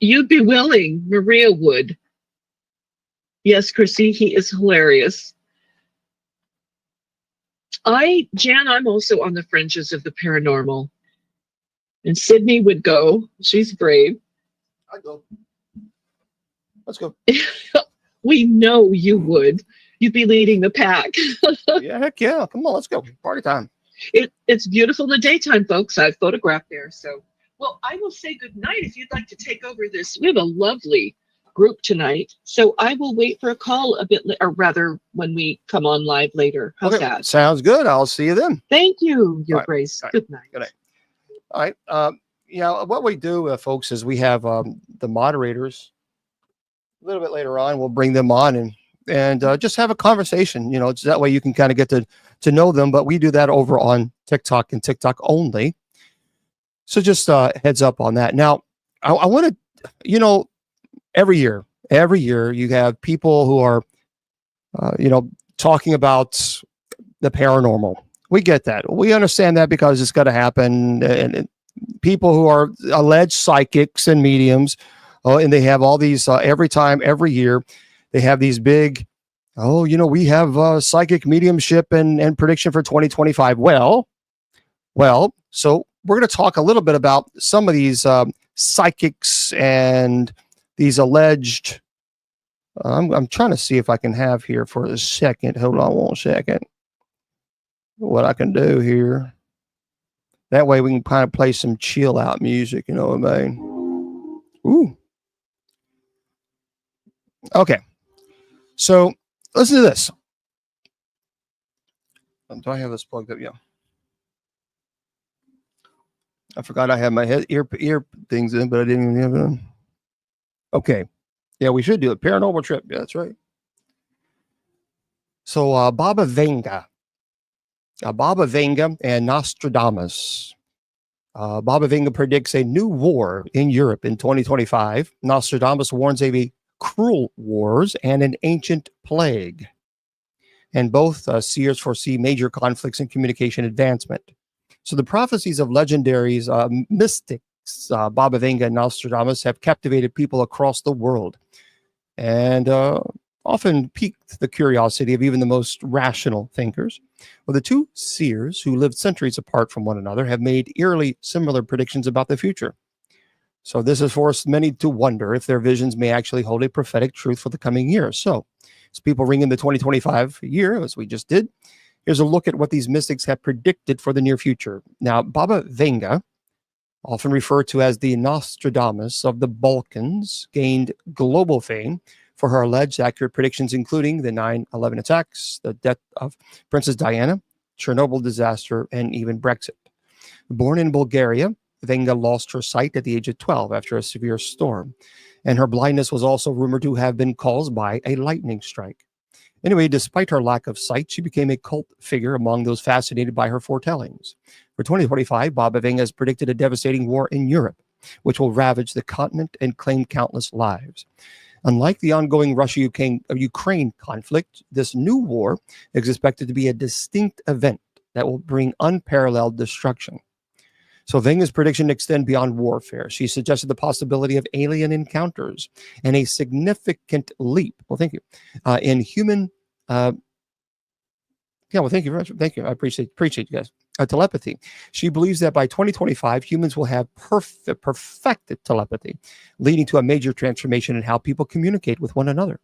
You'd be willing. Maria would. Yes, Chrissy, he is hilarious. Jan, I'm also on the fringes of the paranormal. And Sydney would go. She's brave. I'd go. Let's go. We know you would. You'd be leading the pack. Yeah, heck yeah. Come on, let's go. Party time. It's beautiful in the daytime, folks. I've photographed there. So, well, I will say good night if you'd like to take over this. We have a lovely group tonight. So I will wait for a call a bit, or rather when we come on live later. How's that? Sounds good. I'll see you then. Thank you, Your Grace. Good night. Good night. All right. What we do, folks, is we have the moderators a little bit later on. We'll bring them on and just have a conversation. So that way you can kind of get to know them. But we do that over on TikTok and TikTok only. So just heads up on that. Now, I want to, every year you have people who are, talking about the paranormal. We get that. We understand that because it's going to happen. And people who are alleged psychics and mediums, and they have all these every year, they have these big, we have psychic mediumship and prediction for 2025. Well, so we're going to talk a little bit about some of these psychics and these alleged. I'm trying to see if I can have here for a second. Hold on one second. What I can do here. That way we can kind of play some chill out music, you know what I mean? Ooh. Okay. So listen to this. Do I have this plugged up? Yeah. I forgot I had my ear things in, but I didn't even have it on. Okay. Yeah, we should do a paranormal trip. Yeah, that's right. So Baba Vanga and Nostradamus. Baba Vanga predicts a new war in Europe in 2025. Nostradamus warns of a cruel wars and an ancient plague. And both seers foresee major conflicts and communication advancement. So the prophecies of legendaries, mystics, Baba Vanga and Nostradamus have captivated people across the world and often piqued the curiosity of even the most rational thinkers. Well, the two seers, who lived centuries apart from one another, have made eerily similar predictions about the future. So this has forced many to wonder if their visions may actually hold a prophetic truth for the coming year. So as people ring in the 2025 year, as we just did, Here's a look at what these mystics have predicted for the near future. Now, Baba Vanga, often referred to as the Nostradamus of the Balkans, gained global fame for her alleged accurate predictions, including the 9/11 attacks, the death of Princess Diana, Chernobyl disaster, and even Brexit. Born in Bulgaria, Venga lost her sight at the age of 12 after a severe storm, and her blindness was also rumored to have been caused by a lightning strike. Anyway, despite her lack of sight, she became a cult figure among those fascinated by her foretellings. For 2025, Baba Vanga has predicted a devastating war in Europe, which will ravage the continent and claim countless lives. Unlike the ongoing Russia-Ukraine conflict, this new war is expected to be a distinct event that will bring unparalleled destruction. So Venga's prediction extend beyond warfare. She suggested the possibility of alien encounters and a significant leap. Well, thank you. In human, thank you very much. Thank you. I appreciate you guys. Telepathy. She believes that by 2025, humans will have perfected telepathy, leading to a major transformation in how people communicate with one another.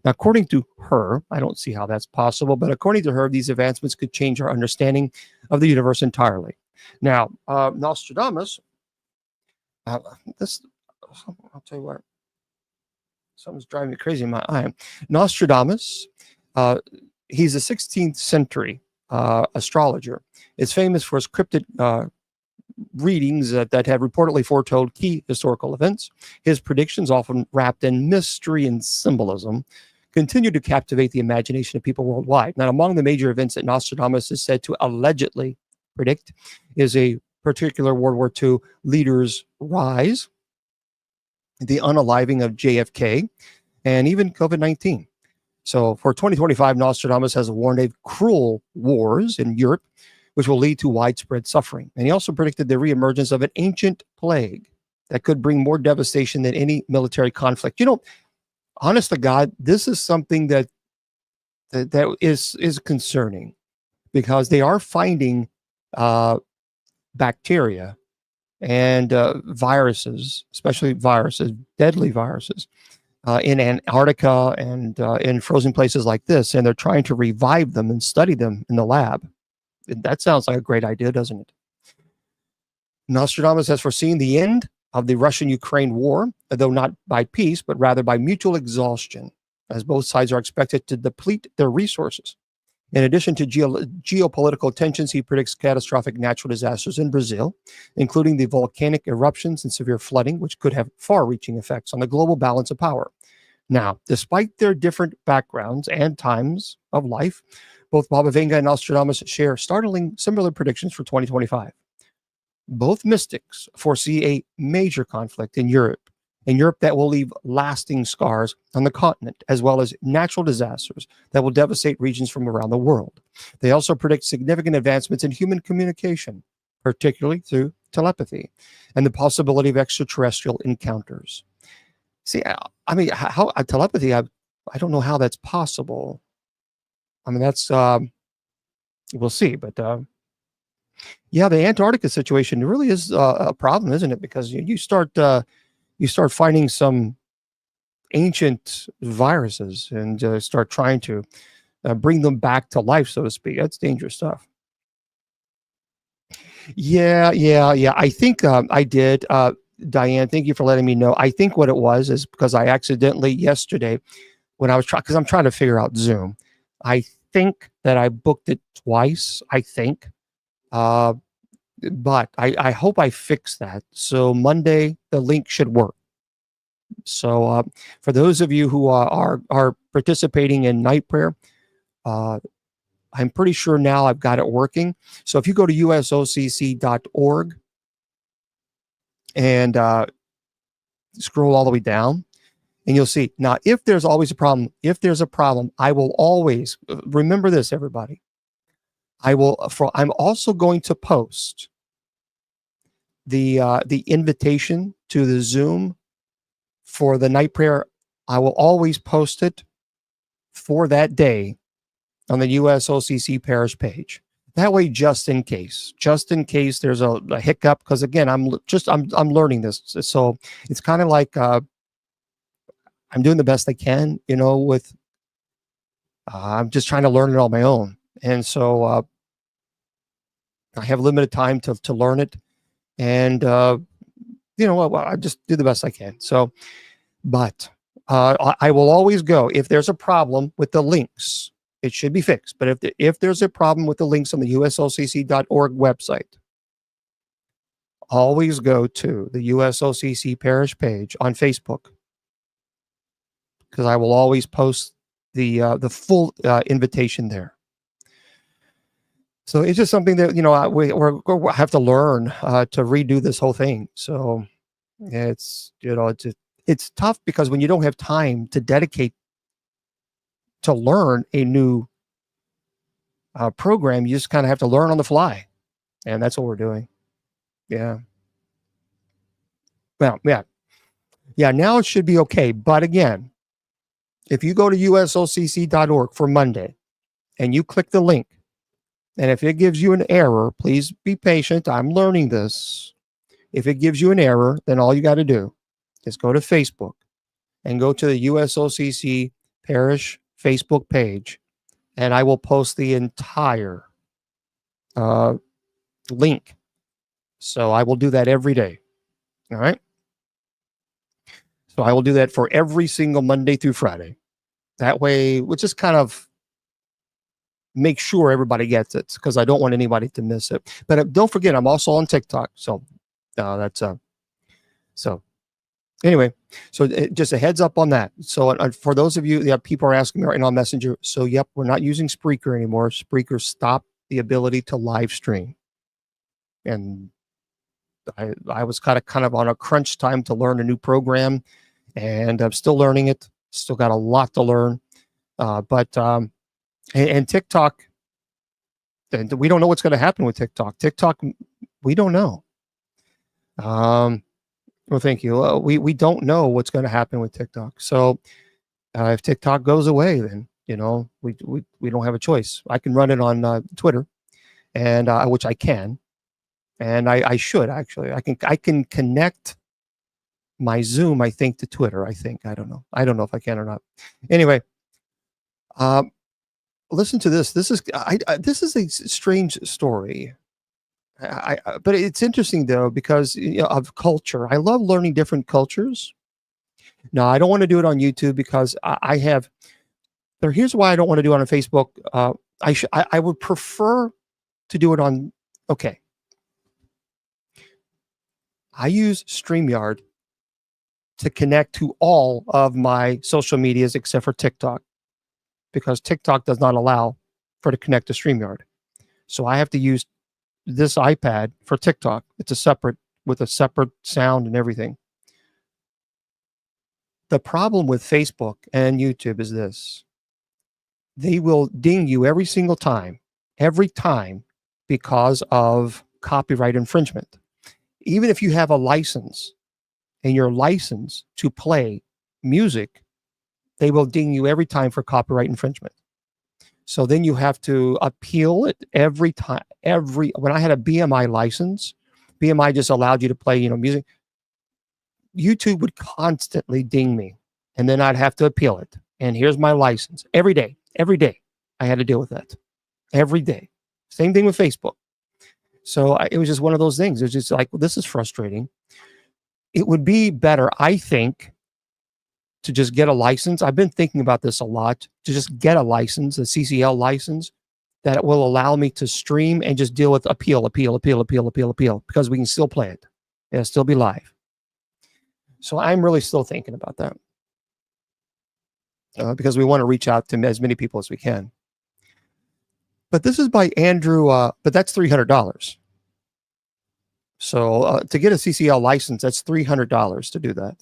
Now, according to her, I don't see how that's possible, but according to her, these advancements could change our understanding of the universe entirely. Now, Nostradamus, I'll tell you what, something's driving me crazy in my eye. Nostradamus, he's a 16th century astrologer, is famous for his cryptid readings that have reportedly foretold key historical events. His predictions, often wrapped in mystery and symbolism, continue to captivate the imagination of people worldwide. Now, among the major events that Nostradamus is said to allegedly predict is a particular World War II leader's rise, the unaliving of JFK, and even COVID-19. So for 2025, Nostradamus has warned of cruel wars in Europe, which will lead to widespread suffering. And he also predicted the reemergence of an ancient plague that could bring more devastation than any military conflict. You know, honest to God, this is something that is concerning, because they are finding bacteria and viruses, especially viruses, deadly viruses, in Antarctica and in frozen places like this, and they're trying to revive them and study them in the lab. That sounds like a great idea, doesn't it? Nostradamus has foreseen the end of the Russian-Ukraine war, though not by peace, but rather by mutual exhaustion, as both sides are expected to deplete their resources. In addition to geopolitical tensions, he predicts catastrophic natural disasters in Brazil, including the volcanic eruptions and severe flooding, which could have far-reaching effects on the global balance of power. Now, despite their different backgrounds and times of life, both Baba Vanga and Nostradamus share startling similar predictions for 2025. Both mystics foresee a major conflict in Europe that will leave lasting scars on the continent, as well as natural disasters that will devastate regions from around the world. They also predict significant advancements in human communication, particularly through telepathy, and the possibility of extraterrestrial encounters. See, I mean, how telepathy, I don't know how that's possible. I mean, that's, we'll see, but yeah, the Antarctica situation really is a problem, isn't it? Because you start finding some ancient viruses and start trying to bring them back to life, so to speak. That's dangerous stuff. Yeah. I think I did. Diane, thank you for letting me know. I think what it was is because I accidentally yesterday, when I was because I'm trying to figure out Zoom, I think that I booked it twice, I think. But I hope I fixed that. So Monday, the link should work. So for those of you who are participating in night prayer, I'm pretty sure now I've got it working. So if you go to usocc.org and scroll all the way down, and you'll see. Now, if there's always a problem, I will always, remember this, everybody. I'm also going to post the invitation to the Zoom for the night prayer. I will always post it for that day on the USOCC parish page. That way, just in case there's a hiccup, because again, I'm learning this, so it's kind of like I'm doing the best I can, with I'm just trying to learn it on my own, And so I have limited time to learn it. And, I just do the best I can. So, but I will always go. If there's a problem with the links, it should be fixed. But if there's a problem with the links on the usolcc.org website, always go to the USOCC parish page on Facebook, because I will always post the full invitation there. So it's just something that we have to learn to redo this whole thing. So it's it's tough, because when you don't have time to dedicate to learn a new program, you just kind of have to learn on the fly, and that's what we're doing. Yeah. Well, yeah. Now it should be okay. But again, if you go to usocc.org for Monday and you click the link, and if it gives you an error, please be patient. I'm learning this. If it gives you an error, then all you got to do is go to Facebook and go to the USOCC parish Facebook page, and I will post the entire link. So I will do that every day. All right. So I will do that for every single Monday through Friday. That way, we'll just kind of make sure everybody gets it, because I don't want anybody to miss it. But don't forget, I'm also on TikTok. So that's so anyway. So just a heads up on that. So for those of you, people are asking me right now on Messenger. So yep, we're not using Spreaker anymore. Spreaker stopped the ability to live stream, and I was kind of on a crunch time to learn a new program, and I'm still learning it. Still got a lot to learn. But TikTok, and we don't know what's going to happen with TikTok. We don't know. Well, thank you. We don't know what's going to happen with TikTok. So if TikTok goes away, then we don't have a choice. I can run it on Twitter, and which I can, and I should actually. I can connect my Zoom, I think, to Twitter. I don't know if I can or not. Anyway, listen to this. This is a strange story. But it's interesting though, because of culture. I love learning different cultures. Now, I don't want to do it on YouTube, because here's why I don't want to do it on Facebook. I would prefer to do it on. Okay. I use StreamYard to connect to all of my social medias except for TikTok, because TikTok does not allow for to connect to StreamYard. So I have to use this iPad for TikTok. It's with a separate sound and everything. The problem with Facebook and YouTube is this: they will ding you every time, because of copyright infringement. Even if you have a license, and your license to play music, they will ding you every time for copyright infringement. So then you have to appeal it every time. When I had a BMI license, BMI just allowed you to play, music. YouTube would constantly ding me, and then I'd have to appeal it. And here's my license. Every day, I had to deal with that. Every day. Same thing with Facebook. So it was just one of those things. It was just like, well, this is frustrating. It would be better, I think, to just get a license. I've been thinking about this a lot, to just get a license, a CCL license, that will allow me to stream and just deal with appeal, because we can still play it. It'll still be live. So I'm really still thinking about that, because we want to reach out to as many people as we can. But this is by Andrew, but that's $300. So to get a CCL license, that's $300 to do that.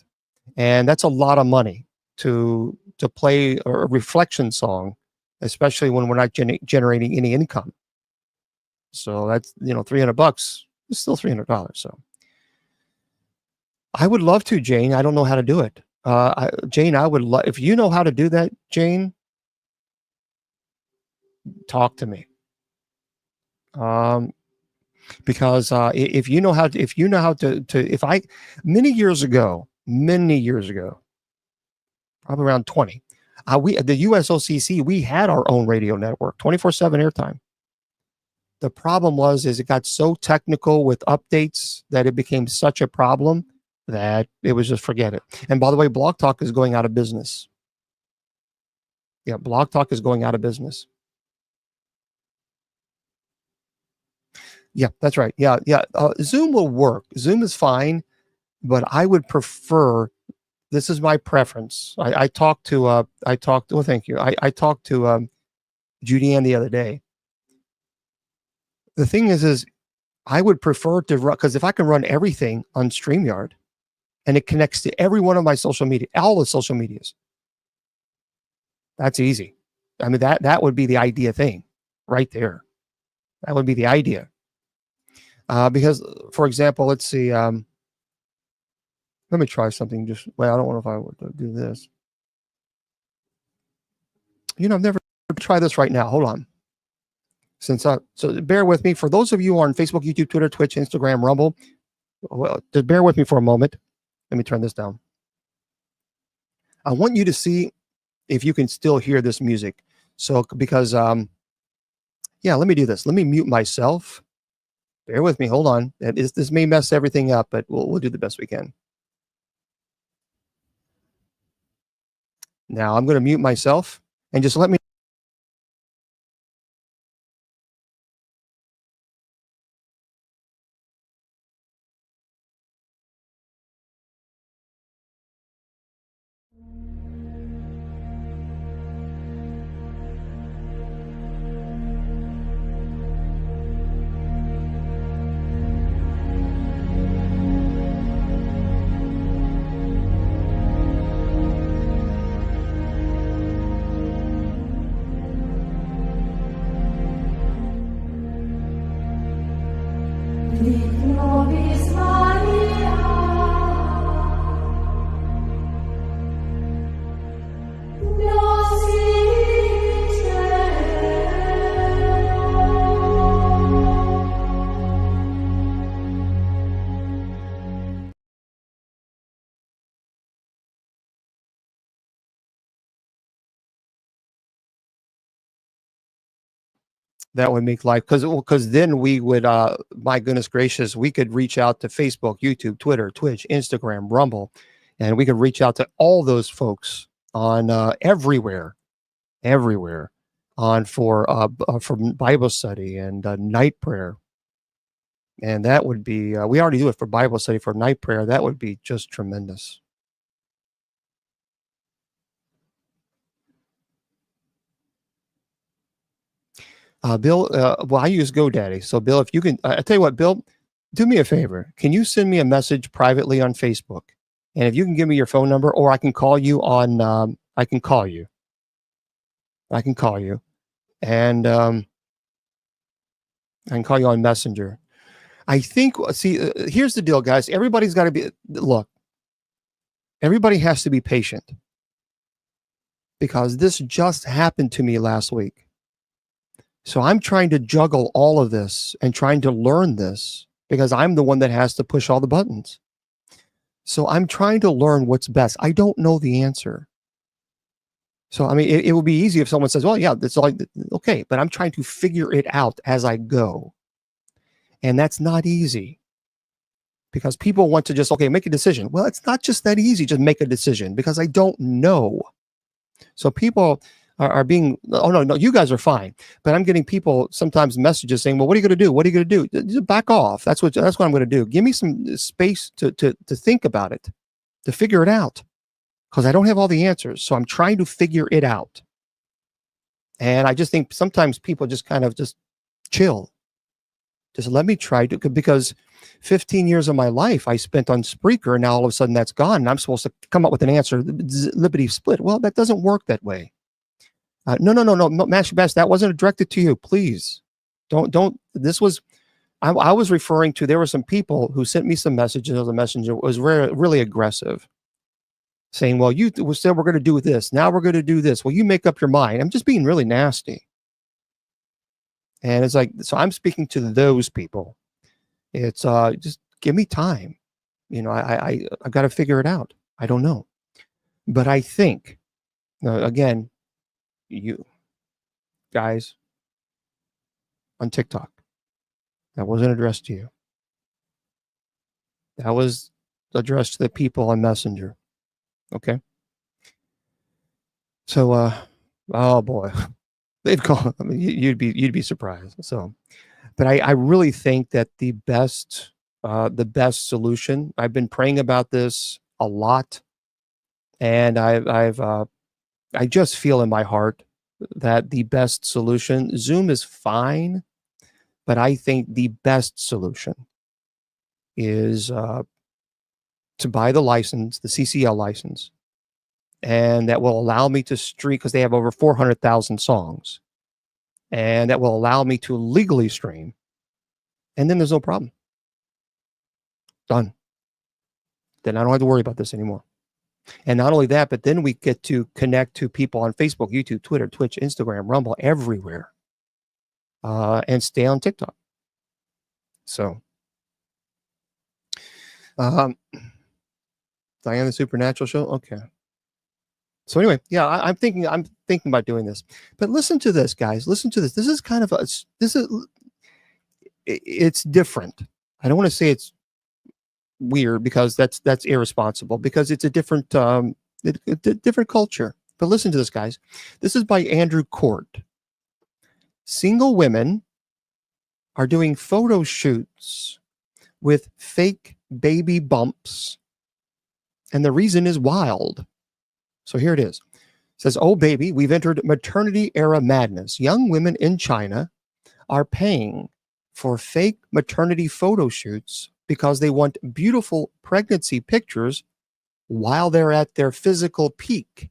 And that's a lot of money to play a reflection song, especially when we're not generating any income. So that's, $300 is still $300. So I would love to, Jane. I don't know how to do it. Jane, I would love, if you know how to do that, Jane, talk to me. Because if you know how to, many years ago, probably around 20, The USOCC, we had our own radio network, 24/7 airtime. The problem is it got so technical with updates that it became such a problem that it was just forget it. And by the way, Blog Talk is going out of business. Yeah, Blog Talk is going out of business. Yeah, that's right. Yeah. Zoom will work. Zoom is fine, but I would prefer. This is my preference. I talked to. Well, thank you. I talked to JudyAnn the other day. The thing is I would prefer to run, because if I can run everything on StreamYard, and it connects to every one of my social media, all the social medias, that's easy. I mean, that would be the idea thing right there. That would be the idea. Because, for example, let's see. Let me try something. I don't know if I would do this. I've never tried this right now. Hold on. So bear with me. For those of you on Facebook, YouTube, Twitter, Twitch, Instagram, Rumble, well, just bear with me for a moment. Let me turn this down. I want you to see if you can still hear this music. So, because, yeah, let me do this. Let me mute myself. Bear with me. Hold on. This may mess everything up, but we'll do the best we can. Now I'm going to mute myself and just let me. That would make life, because then we would, my goodness gracious, we could reach out to Facebook, YouTube, Twitter, Twitch, Instagram, Rumble, and we could reach out to all those folks on everywhere on for Bible study and night prayer. And that would be, we already do it for Bible study. For night prayer, that would be just tremendous. Bill, well, I use GoDaddy. So, Bill, if you can, I tell you what, Bill, do me a favor. Can you send me a message privately on Facebook? And if you can give me your phone number, or I can call you on, I can call you. And I can call you on Messenger. I think, see, here's the deal, guys. Everybody's got to be, look, everybody has to be patient, because this just happened to me last week. So I'm trying to juggle all of this and trying to learn this, because I'm the one that has to push all the buttons. So I'm trying to learn what's best. I don't know the answer. So, I mean, it would be easy if someone says, well, yeah, that's all, okay, but I'm trying to figure it out as I go. And that's not easy, because people want to just, okay, make a decision. Well, it's not just that easy. Just make a decision, because I don't know. So people are being, oh, no, you guys are fine. But I'm getting people sometimes messages saying, well, what are you going to do? What are you going to do? Just back off. That's what I'm going to do. Give me some space to think about it, to figure it out, because I don't have all the answers. So I'm trying to figure it out. And I just think sometimes people just kind of just chill. Just let me try to, because 15 years of my life I spent on Spreaker, and now all of a sudden that's gone, and I'm supposed to come up with an answer, lippity split. Well, that doesn't work that way. No, Master Best, that wasn't directed to you. Please, don't. This was, I was referring to, there were some people who sent me some messages on the messenger. It was really aggressive, saying, well, you said we're going to do this. Now we're going to do this. Well, you make up your mind. I'm just being really nasty. And it's like, so I'm speaking to those people. It's just give me time. I got to figure it out. I don't know. But I think Again, you guys on TikTok, that wasn't addressed to you. That was addressed to the people on Messenger. Okay. So, oh boy, they've called. I mean, you'd be surprised. So, but I really think that the best solution. I've been praying about this a lot, and I just feel in my heart that the best solution. Zoom is fine, but I think the best solution is to buy the license, the CCL license, and that will allow me to stream because they have over 400,000 songs, and that will allow me to legally stream, and then there's no problem. Done. Then I don't have to worry about this anymore. And not only that, but then we get to connect to people on Facebook, YouTube, Twitter, Twitch, Instagram, Rumble, everywhere, and stay on TikTok. So, Diana the Supernatural Show. Okay. So anyway, yeah, I'm thinking about doing this. But listen to this, guys. Listen to this. This is kind of it's different. I don't want to say it's weird because that's irresponsible because it's a different different culture. But listen to this, guys. This is by Andrew Court. Single women are doing photo shoots with fake baby bumps, and the reason is wild. So here it is. It says, "Oh baby, we've entered maternity era madness. Young women in China are paying for fake maternity photo shoots because they want beautiful pregnancy pictures while they're at their physical peak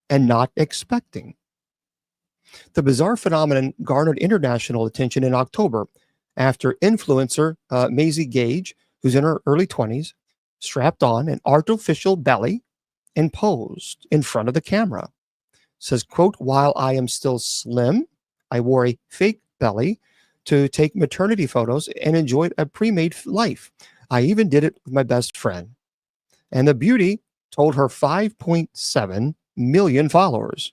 and not expecting." The bizarre phenomenon garnered international attention in October after influencer Maisie Gage, who's in her early 20s, strapped on an artificial belly and posed in front of the camera. Says, quote, "While I am still slim, I wore a fake belly to take maternity photos and enjoyed a pre-made life. I even did it with my best friend." And the beauty told her 5.7 million followers,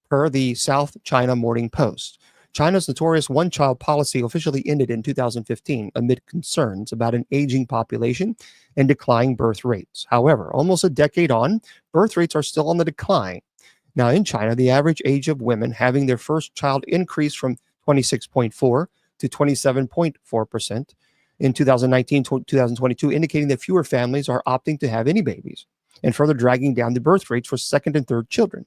per the South China Morning Post. China's notorious one-child policy officially ended in 2015 amid concerns about an aging population and declining birth rates. However, almost a decade on, birth rates are still on the decline. Now, in China, the average age of women having their first child increased from 26.4 to 27.4% in 2019 to 2022, indicating that fewer families are opting to have any babies and further dragging down the birth rates for second and third children.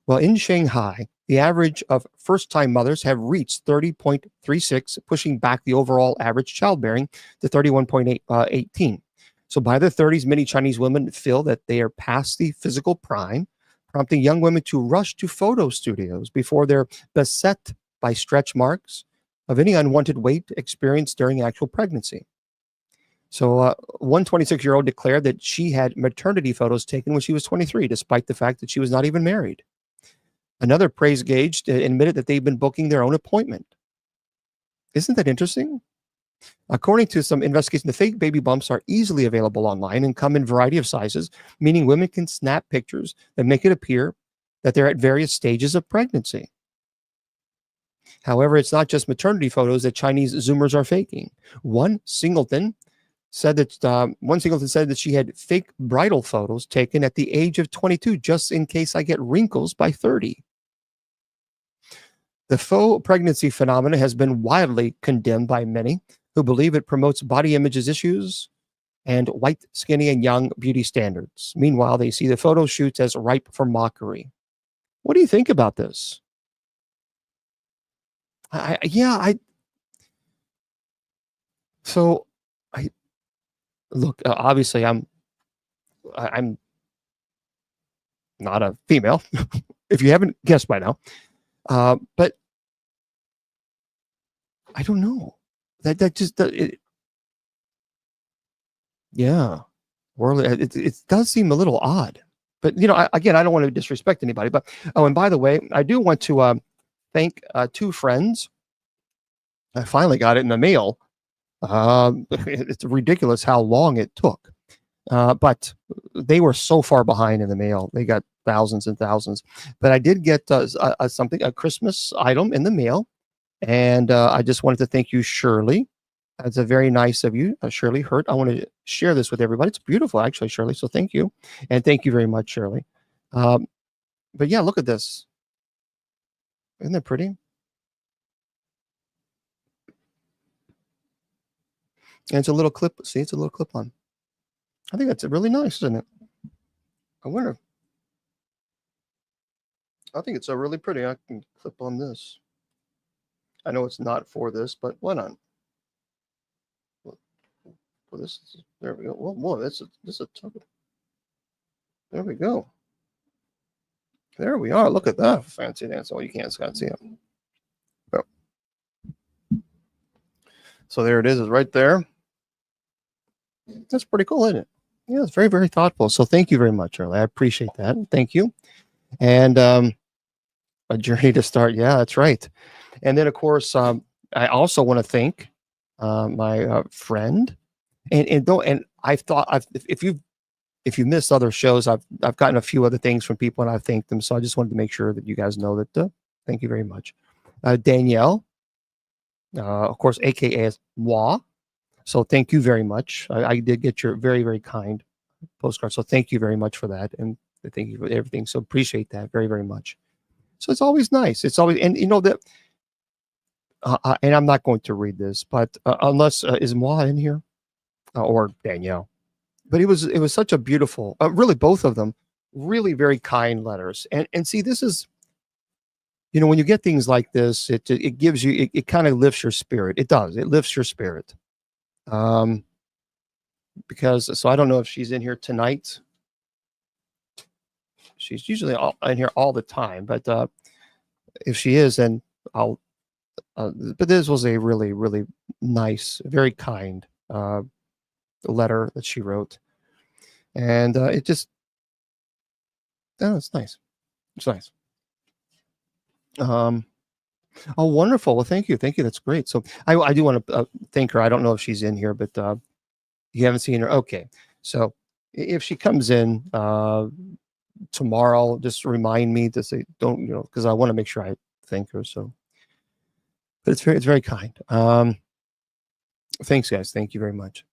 Well, in Shanghai, the average of first-time mothers have reached 30.36, pushing back the overall average childbearing to 31.18. So by their 30s, many Chinese women feel that they are past the physical prime, prompting young women to rush to photo studios before they're beset by stretch marks of any unwanted weight experienced during actual pregnancy. So one 26-year-old declared that she had maternity photos taken when she was 23, despite the fact that she was not even married. Another praise Gage admitted that they've been booking their own appointment. Isn't that interesting? According to some investigation, the fake baby bumps are easily available online and come in a variety of sizes, meaning women can snap pictures that make it appear that they're at various stages of pregnancy. However, it's not just maternity photos that Chinese Zoomers are faking. One singleton said that she had fake bridal photos taken at the age of 22, just in case I get wrinkles by 30. The faux pregnancy phenomenon has been widely condemned by many who believe it promotes body images issues and white, skinny, and young beauty standards. Meanwhile, they see the photo shoots as ripe for mockery. What do you think about this? Look, obviously I'm not a female, if you haven't guessed by now. But I don't know. Yeah, it does seem a little odd. But again, I don't want to disrespect anybody. But and by the way, I do want to thank two friends. I finally got it in the mail. It's ridiculous how long it took. But they were so far behind in the mail. They got thousands and thousands. But I did get a Christmas item in the mail. And I just wanted to thank you, Shirley. That's a very nice of you, Shirley Hurt. I want to share this with everybody. It's beautiful, actually, Shirley. So thank you. And thank you very much, Shirley. But yeah, look at this. Isn't that pretty? And it's a little clip. See, it's a little clip on. I think that's really nice, isn't it? I wonder. I think it's so really pretty. I can clip on this. I know it's not for this, but why not? Well, there we go. Whoa, this is a tough. There we go. There we are. Look at that fancy dance. Oh, you can't see it. So there it is right there. That's pretty cool, isn't it? Yeah, it's very, very thoughtful. So thank you very much, Early. I appreciate that. Thank you. And a journey to start. Yeah, that's right. And then, of course, I also want to thank my friend. And I've thought if you missed other shows, I've gotten a few other things from people and I've thanked them. So I just wanted to make sure that you guys know that. Thank you very much, Danielle. Of course, AKA as Moi. So thank you very much. I did get your very, very kind postcard. So thank you very much for that. And thank you for everything. So appreciate that very, very much. So it's always nice. It's always, and you know that, and I'm not going to read this, but unless, is Moi in here or Danielle? But it was such a beautiful, really both of them, really very kind letters. And see, this is, you know, when you get things like this, it gives you, it kind of lifts your spirit. It does. It lifts your spirit. Because, so I don't know if she's in here tonight. She's usually in here all the time, but if she is, then I'll, but this was a really, really nice, very kind letter that she wrote. And it just, oh, it's nice. It's nice. Oh, wonderful. Well, thank you. Thank you. That's great. So I do want to thank her. I don't know if she's in here, but you haven't seen her. Okay. So if she comes in tomorrow, just remind me to say, don't, you know, because I want to make sure I thank her. So, but it's very kind. Thanks, guys. Thank you very much.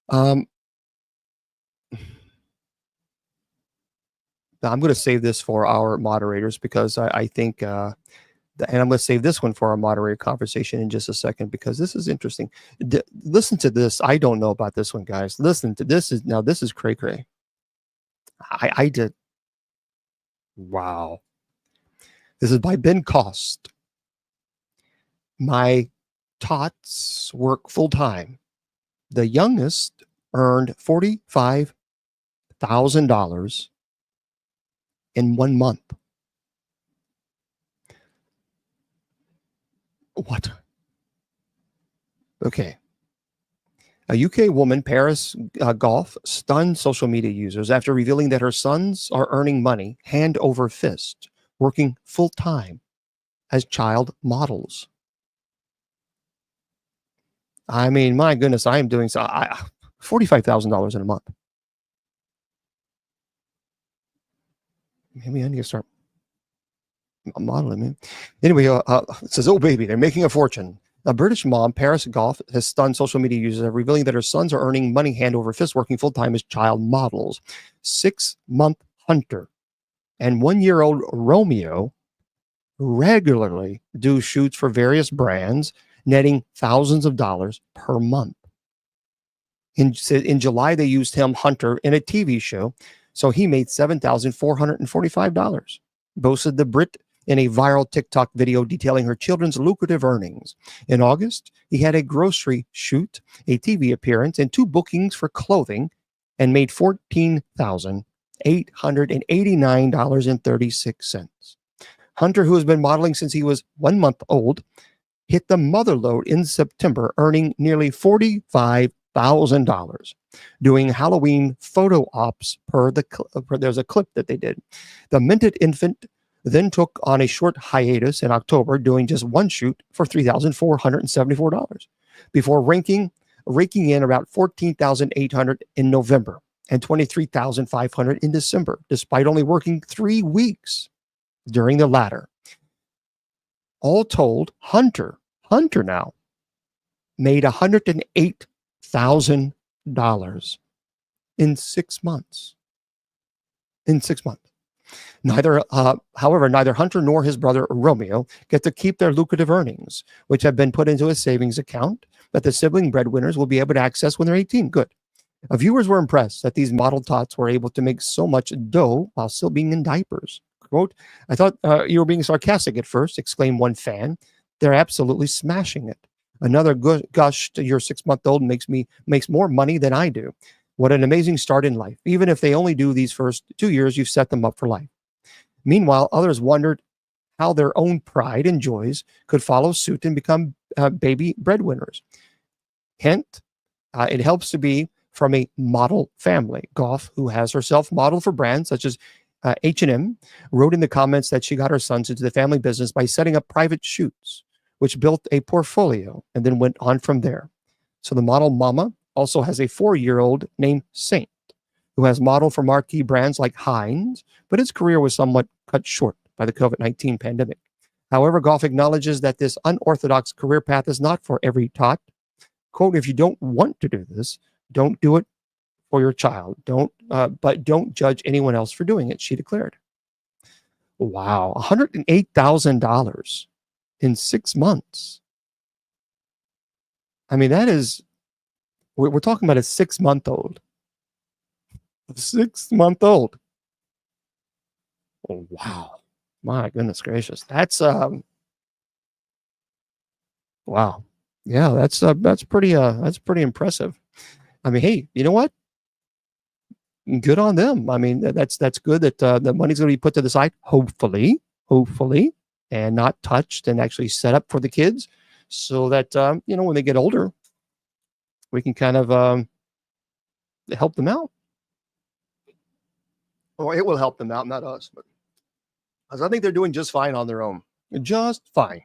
I'm going to save this for our moderators because I think, and I'm going to save this one for our moderator conversation in just a second because this is interesting. Listen to this. I don't know about this one, guys. Listen to this. This is cray cray. I did. Wow. This is by Ben Cost. My tots work full time. The youngest earned $45,000 in 1 month. What? Okay. A UK woman, Paris Golf, stunned social media users after revealing that her sons are earning money hand over fist, working full time as child models. I mean, my goodness, I am doing so. $45,000 in a month. Maybe I need to start modeling, man. Anyway, it says, oh, baby, they're making a fortune. A British mom, Paris Golf, has stunned social media users, revealing that her sons are earning money hand over fist, working full-time as child models. 6-month Hunter and 1-year-old Romeo regularly do shoots for various brands, netting thousands of dollars per month. In July, they used him, Hunter, in a TV show, so he made $7,445, boasted the Brit in a viral TikTok video detailing her children's lucrative earnings. In August, he had a grocery shoot, a TV appearance, and 2 bookings for clothing, and made $14,889.36. Hunter, who has been modeling since he was 1 month old, hit the mother lode in September, earning nearly $45,000 doing Halloween photo ops there's a clip that they did. The minted infant then took on a short hiatus in October, doing just 1 shoot for $3,474 before raking in about $14,800 in November. and $23,500 in December, despite only working 3 weeks during the latter. All told, Hunter now made $108,000 in 6 months. However, neither Hunter nor his brother Romeo get to keep their lucrative earnings, which have been put into a savings account that the sibling breadwinners will be able to access when they're 18. Good. Viewers were impressed that these model tots were able to make so much dough while still being in diapers. Quote, "I thought you were being sarcastic at first," exclaimed one fan. "They're absolutely smashing it. Another gushed your 6-month-old makes more money than I do. What an amazing start in life. Even if they only do these first 2 years, you've set them up for life." Meanwhile, others wondered how their own pride and joys could follow suit and become baby breadwinners. Hint, it helps to be from a model family. Goff, who has herself modeled for brands such as H&M, wrote in the comments that she got her sons into the family business by setting up private shoots, which built a portfolio and then went on from there. So the model mama also has a 4-year-old named Saint, who has modeled for marquee brands like Heinz, but his career was somewhat cut short by the COVID-19 pandemic. However, Goff acknowledges that this unorthodox career path is not for every tot. Quote, "If you don't want to do this, don't do it for your child. But don't judge anyone else for doing it," she declared. Wow, $108,000 in 6 months. I mean, that is, we're talking about a 6-month-old. A 6-month-old. Oh, wow. My goodness gracious. That's wow. Yeah, that's pretty impressive. I mean, hey, you know what? Good on them. I mean, that's good that the money's going to be put to the side, hopefully, and not touched and actually set up for the kids, so that when they get older, we can kind of help them out. Or it will help them out, not us. But because I think they're doing just fine on their own, just fine.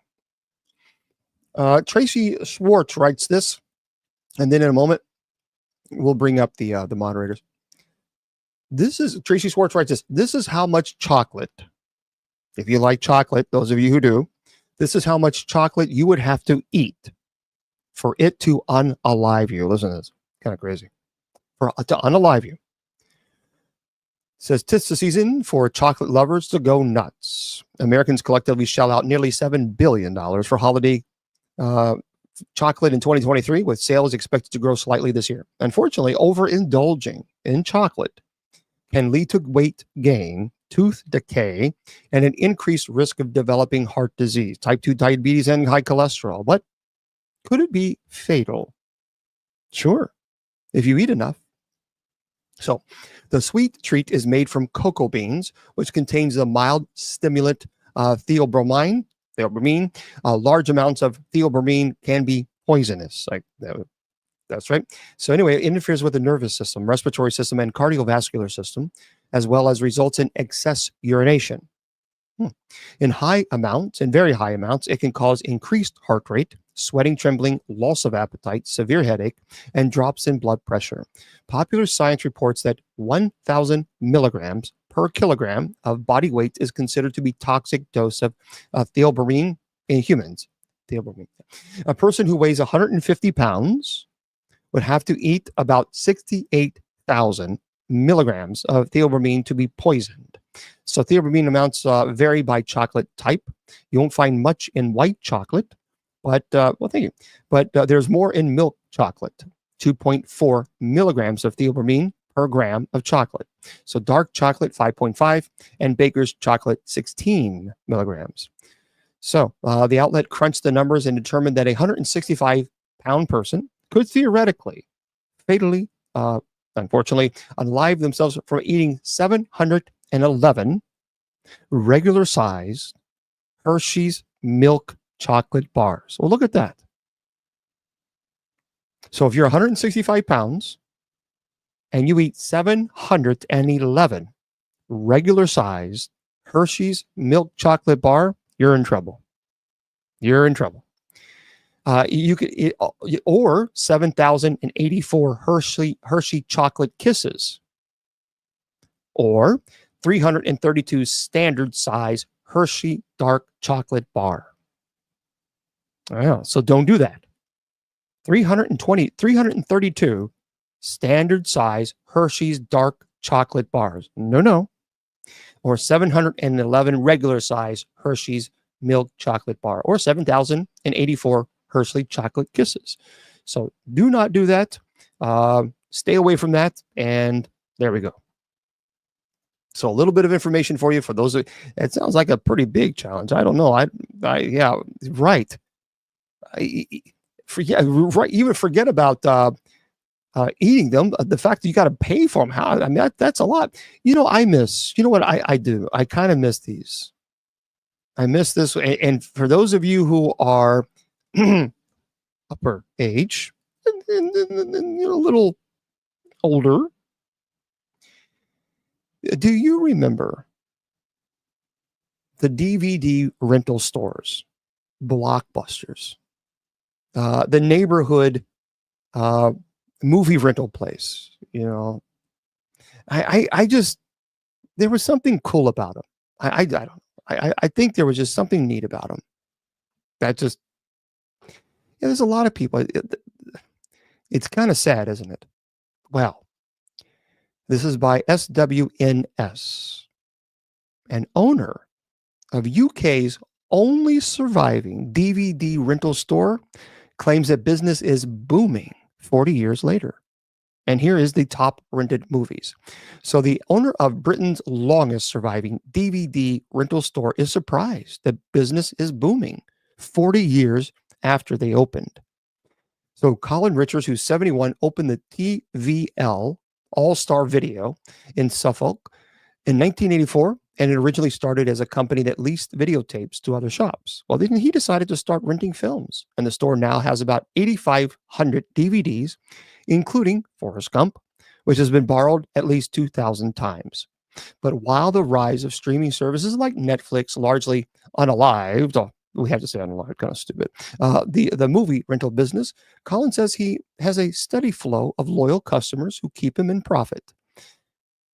Tracy Schwartz writes this, and then in a moment we'll bring up the moderators. This is Tracy Schwartz writes this. This is how much chocolate, if you like chocolate, those of you who do, this is how much chocolate you would have to eat for it to unalive you. Listen to this, kind of crazy. To unalive you. It says, "'Tis the season for chocolate lovers to go nuts. Americans collectively shell out nearly $7 billion for holiday chocolate in 2023, with sales expected to grow slightly this year. Unfortunately, overindulging in chocolate can lead to weight gain, tooth decay, and an increased risk of developing heart disease, type 2 diabetes, and high cholesterol. But could it be fatal? Sure, if you eat enough. So the sweet treat is made from cocoa beans, which contains the mild stimulant theobromine. Large amounts of theobromine can be poisonous. That's right. So anyway, it interferes with the nervous system, respiratory system, and cardiovascular system, as well as results in excess urination. In very high amounts, it can cause increased heart rate, sweating, trembling, loss of appetite, severe headache, and drops in blood pressure. Popular Science reports that 1,000 milligrams per kilogram of body weight is considered to be toxic dose of theobromine in humans. A person who weighs 150 pounds would have to eat about 68,000 milligrams of theobromine to be poisoned. So theobromine amounts vary by chocolate type. You won't find much in white chocolate, but thank you. But there's more in milk chocolate, 2.4 milligrams of theobromine per gram of chocolate. So dark chocolate, 5.5, and baker's chocolate, 16 milligrams. So the outlet crunched the numbers and determined that a 165-pound person could theoretically, fatally, unfortunately, unalive themselves from eating 711 regular-sized Hershey's milk chocolate bars. Well, look at that. So if you're 165 pounds and you eat 711 regular-sized Hershey's milk chocolate bar, you're in trouble. You're in trouble. You could eat, or 7,084 Hershey chocolate kisses. or 332 standard size Hershey dark chocolate bar. Yeah, so don't do that. 332 standard size Hershey's dark chocolate bars. No. Or 711 regular size Hershey's milk chocolate bar, or 7,084 Hershey chocolate kisses. So do not do that. Stay away from that. And there we go. So a little bit of information for you for those. It sounds like a pretty big challenge. I don't know. Yeah, right. Right. Even forget about eating them. The fact that you got to pay for them. I mean, that's a lot. You know what I do? I kind of miss these. I miss this. And for those of you who are upper age and a little older, do you remember the DVD rental stores, Blockbusters, the neighborhood movie rental place? You know, I just, there was something cool about them. I don't know. I think there was just something neat about them. That just, yeah, there's a lot of people. It's kind of sad, isn't it? Well, this is by SWNS, an owner of UK's only surviving DVD rental store, claims that business is booming 40 years later. And here is the top rented movies. So the owner of Britain's longest surviving DVD rental store is surprised that business is booming 40 years after they opened. So Colin Richards, who's 71, opened the TVL All-Star Video in Suffolk in 1984, and it originally started as a company that leased videotapes to other shops. Well, then he decided to start renting films, and the store now has about 8,500 DVDs, including Forrest Gump, which has been borrowed at least 2,000 times. But while the rise of streaming services like Netflix largely unalived, we have to say unalived, kind of stupid, the movie rental business, Colin says he has a steady flow of loyal customers who keep him in profit.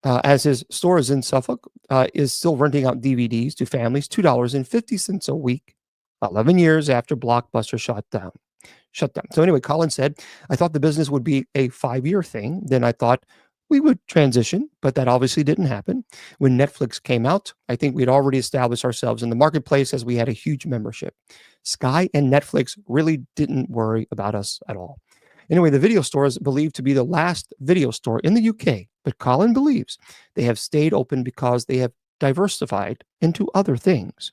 As his store is in Suffolk, is still renting out DVDs to families, $2.50 a week, 11 years after Blockbuster shut down. So anyway, Colin said, I thought the business would be a 5-year thing. Then I thought we would transition, but that obviously didn't happen. When Netflix came out, I think we'd already established ourselves in the marketplace as we had a huge membership. Sky and Netflix really didn't worry about us at all. Anyway, the video store is believed to be the last video store in the UK, but Colin believes they have stayed open because they have diversified into other things.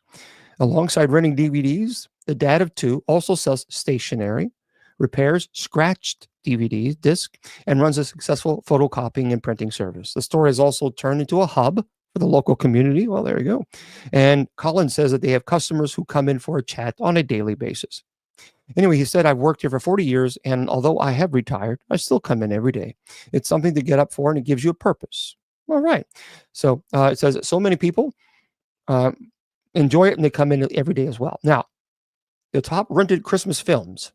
Alongside renting DVDs, the dad of two also sells stationery, repairs scratched DVDs, disc, and runs a successful photocopying and printing service. The store has also turned into a hub for the local community. Well, there you go. And Colin says that they have customers who come in for a chat on a daily basis. Anyway, he said, I've worked here for 40 years, and although I have retired, I still come in every day. It's something to get up for, and it gives you a purpose. All right. So it says that so many people enjoy it, and they come in every day as well. Now, the top rented Christmas films,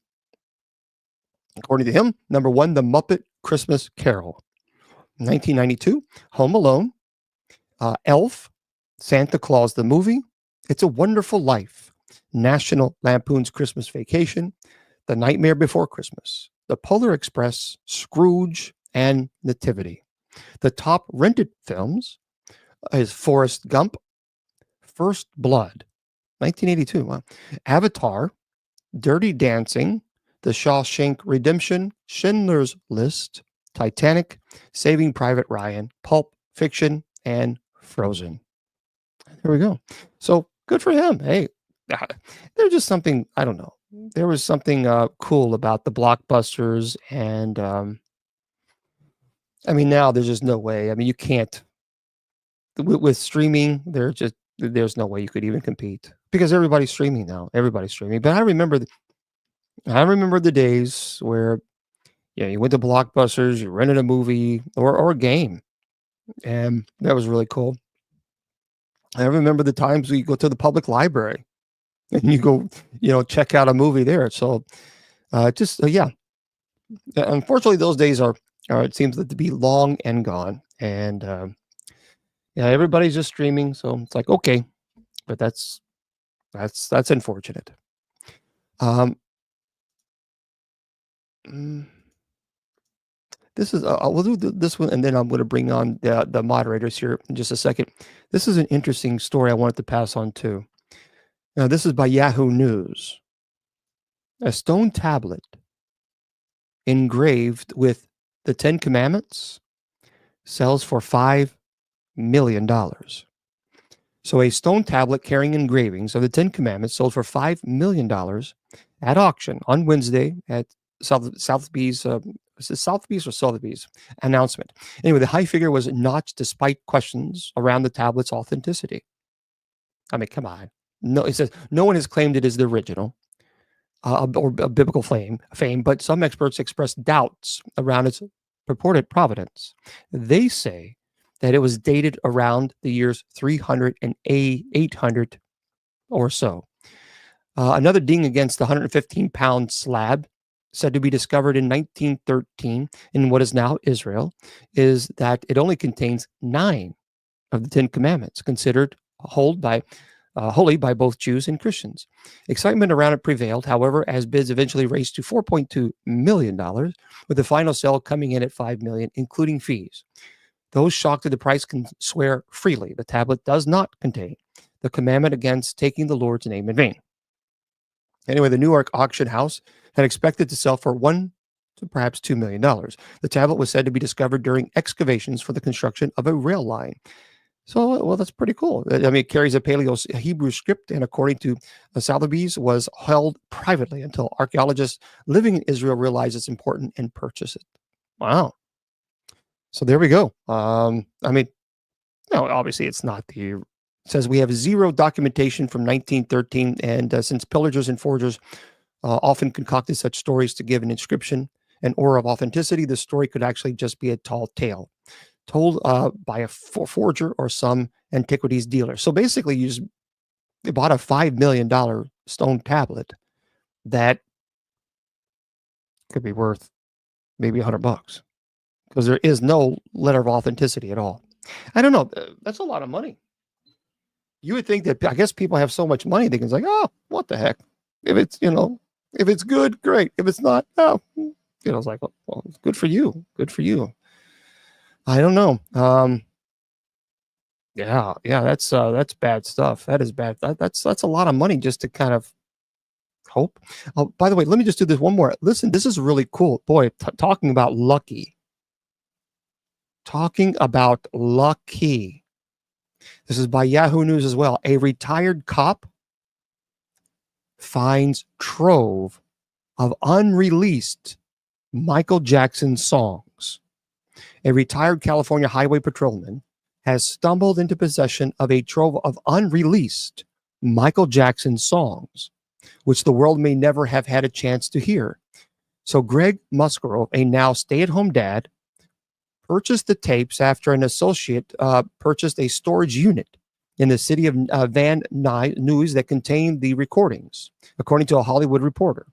according to him, number 1, The Muppet Christmas Carol. 1992, Home Alone, Elf, Santa Claus the Movie, It's a Wonderful Life, National Lampoon's Christmas Vacation, The Nightmare Before Christmas, The Polar Express, Scrooge, and Nativity. The top rented films is Forrest Gump, First Blood, 1982, wow. Avatar, Dirty Dancing, The Shawshank Redemption, Schindler's List, Titanic, Saving Private Ryan, Pulp Fiction, and Frozen. There we go. So good for him. Hey, there's just something, I don't know. There was something cool about the Blockbusters. And I mean, now there's just no way. I mean, you can't, with streaming, there's no way you could even compete because everybody's streaming now. Everybody's streaming. But I remember the days where, you went to Blockbusters, you rented a movie or a game, and that was really cool. I remember the times we go to the public library and you go, check out a movie there. So yeah. Unfortunately, those days are it seems to be long and gone. And Yeah, everybody's just streaming, so it's like, okay, but that's unfortunate. Um, mm, this is we'll do this one, and then I'm going to bring on the moderators here in just a second. This is an interesting story I wanted to pass on too. Now, this is by Yahoo News. A stone tablet engraved with the Ten Commandments sells for $5 million. So a stone tablet carrying engravings of the Ten Commandments sold for $5 million at auction on Wednesday at Sotheby's. Was it Sotheby's or Sotheby's announcement? Anyway, the high figure was notched despite questions around the tablet's authenticity. I mean, come on. No, it says no one has claimed it is the original or a biblical fame, but some experts expressed doubts around its purported provenance. They say that it was dated around the years 300 and 800 or so. Another ding against the 115-pound slab, said to be discovered in 1913 in what is now Israel, is that it only contains 9 of the 10 Commandments, considered holy by both Jews and Christians. Excitement around it prevailed, however, as bids eventually raced to $4.2 million, with the final sale coming in at $5 million, including fees. Those shocked at the price can swear freely the tablet does not contain the commandment against taking the Lord's name in vain. Anyway, the Newark auction house had expected to sell for $1 to perhaps $2 million. The tablet was said to be discovered during excavations for the construction of a rail line. So, well, that's pretty cool. I mean, it carries a Paleo Hebrew script, and according to Sotheby's, was held privately until archaeologists living in Israel realized its importance and purchased it. Wow. So there we go. I mean, no, obviously it's not the. It says we have zero documentation from 1913, and since pillagers and forgers often concocted such stories to give an inscription, an aura of authenticity, the story could actually just be a tall tale told by a forger or some antiquities dealer. So basically, they bought a $5 million stone tablet that could be worth maybe $100 because there is no letter of authenticity at all. I don't know. That's a lot of money. You would think that, I guess people have so much money, they can say, oh, what the heck? If it's, if it's good, great. If it's not, no. It's like, well, it's good for you. Good for you. I don't know. Yeah, that's bad stuff. That is bad. That's a lot of money just to kind of hope. Oh, by the way, let me just do this one more. Listen, this is really cool. Boy, talking about lucky. Talking about lucky. This is by Yahoo News as well. A retired cop finds trove of unreleased Michael Jackson songs. A retired California highway patrolman has stumbled into possession of a trove of unreleased Michael Jackson songs, which the world may never have had a chance to hear. So Greg Musgrove, a now stay-at-home dad, purchased the tapes after an associate purchased a storage unit in the city of Van Nuys that contained the recordings, according to a Hollywood Reporter.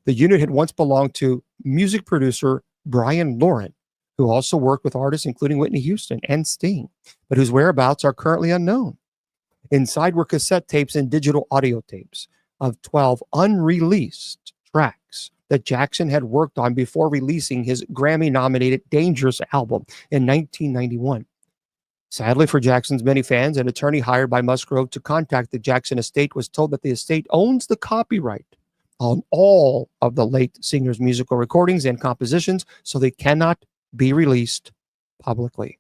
The unit had once belonged to music producer Brian Lauren, who also worked with artists including Whitney Houston and Sting, but whose whereabouts are currently unknown. Inside were cassette tapes and digital audio tapes of 12 unreleased tracks that Jackson had worked on before releasing his Grammy-nominated Dangerous album in 1991. Sadly for Jackson's many fans, an attorney hired by Musgrove to contact the Jackson estate was told that the estate owns the copyright on all of the late singer's musical recordings and compositions, so they cannot be released publicly.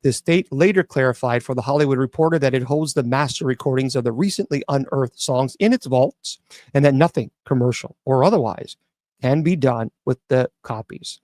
The estate later clarified for the Hollywood Reporter that it holds the master recordings of the recently unearthed songs in its vaults and that nothing commercial or otherwise can be done with the copies.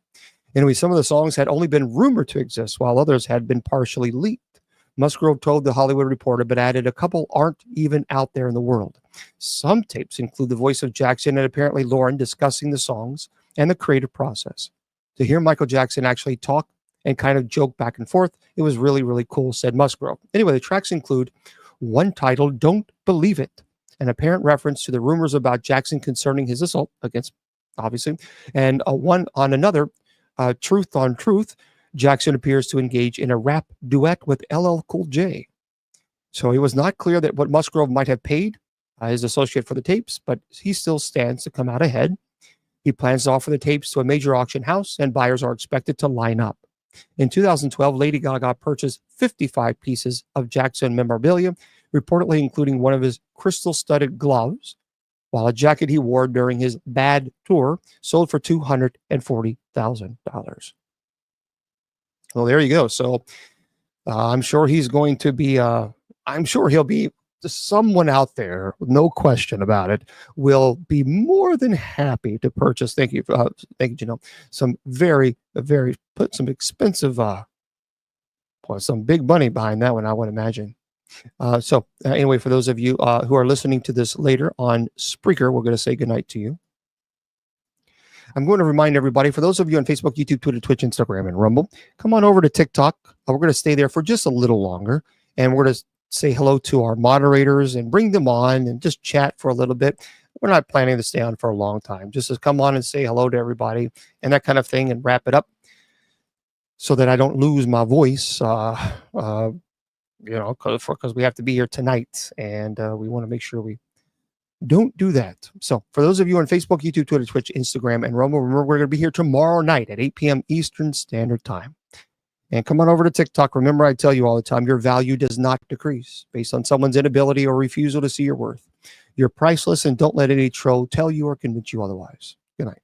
Anyway, some of the songs had only been rumored to exist while others had been partially leaked. Musgrove told the Hollywood Reporter, but added a couple aren't even out there in the world. Some tapes include the voice of Jackson and apparently Lauren discussing the songs and the creative process. To hear Michael Jackson actually talk and kind of joke back and forth, it was really, really cool, said Musgrove. Anyway, the tracks include one titled Don't Believe It, an apparent reference to the rumors about Jackson concerning his assault against, obviously, and one on another, Truth on Truth, Jackson appears to engage in a rap duet with LL Cool J. So it was not clear that what Musgrove might have paid his associate for the tapes, but he still stands to come out ahead. He plans to offer the tapes to a major auction house, and buyers are expected to line up. In 2012, Lady Gaga purchased 55 pieces of Jackson memorabilia, reportedly including one of his crystal-studded gloves, while a jacket he wore during his Bad tour sold for $240,000. Well, there you go. So I'm sure he's going to be, I'm sure he'll be someone out there, no question about it, will be more than happy to purchase. Thank you, Janelle. Some put some expensive, some big money behind that one, I would imagine. Anyway, for those of you who are listening to this later on Spreaker, we're going to say goodnight to you. I'm going to remind everybody, for those of you on Facebook, YouTube, Twitter, Twitch, Instagram, and Rumble, come on over to TikTok. We're going to stay there for just a little longer, and we're going to say hello to our moderators and bring them on and just chat for a little bit. We're not planning to stay on for a long time, just to come on and say hello to everybody and that kind of thing and wrap it up so that I don't lose my voice, because we have to be here tonight, and we want to make sure we don't do that. So for those of you on Facebook, YouTube, Twitter, Twitch, Instagram, and Rumble, remember we're going to be here tomorrow night at 8 p.m. Eastern Standard Time. And come on over to TikTok. Remember, I tell you all the time, your value does not decrease based on someone's inability or refusal to see your worth. You're priceless, and don't let any troll tell you or convince you otherwise. Good night.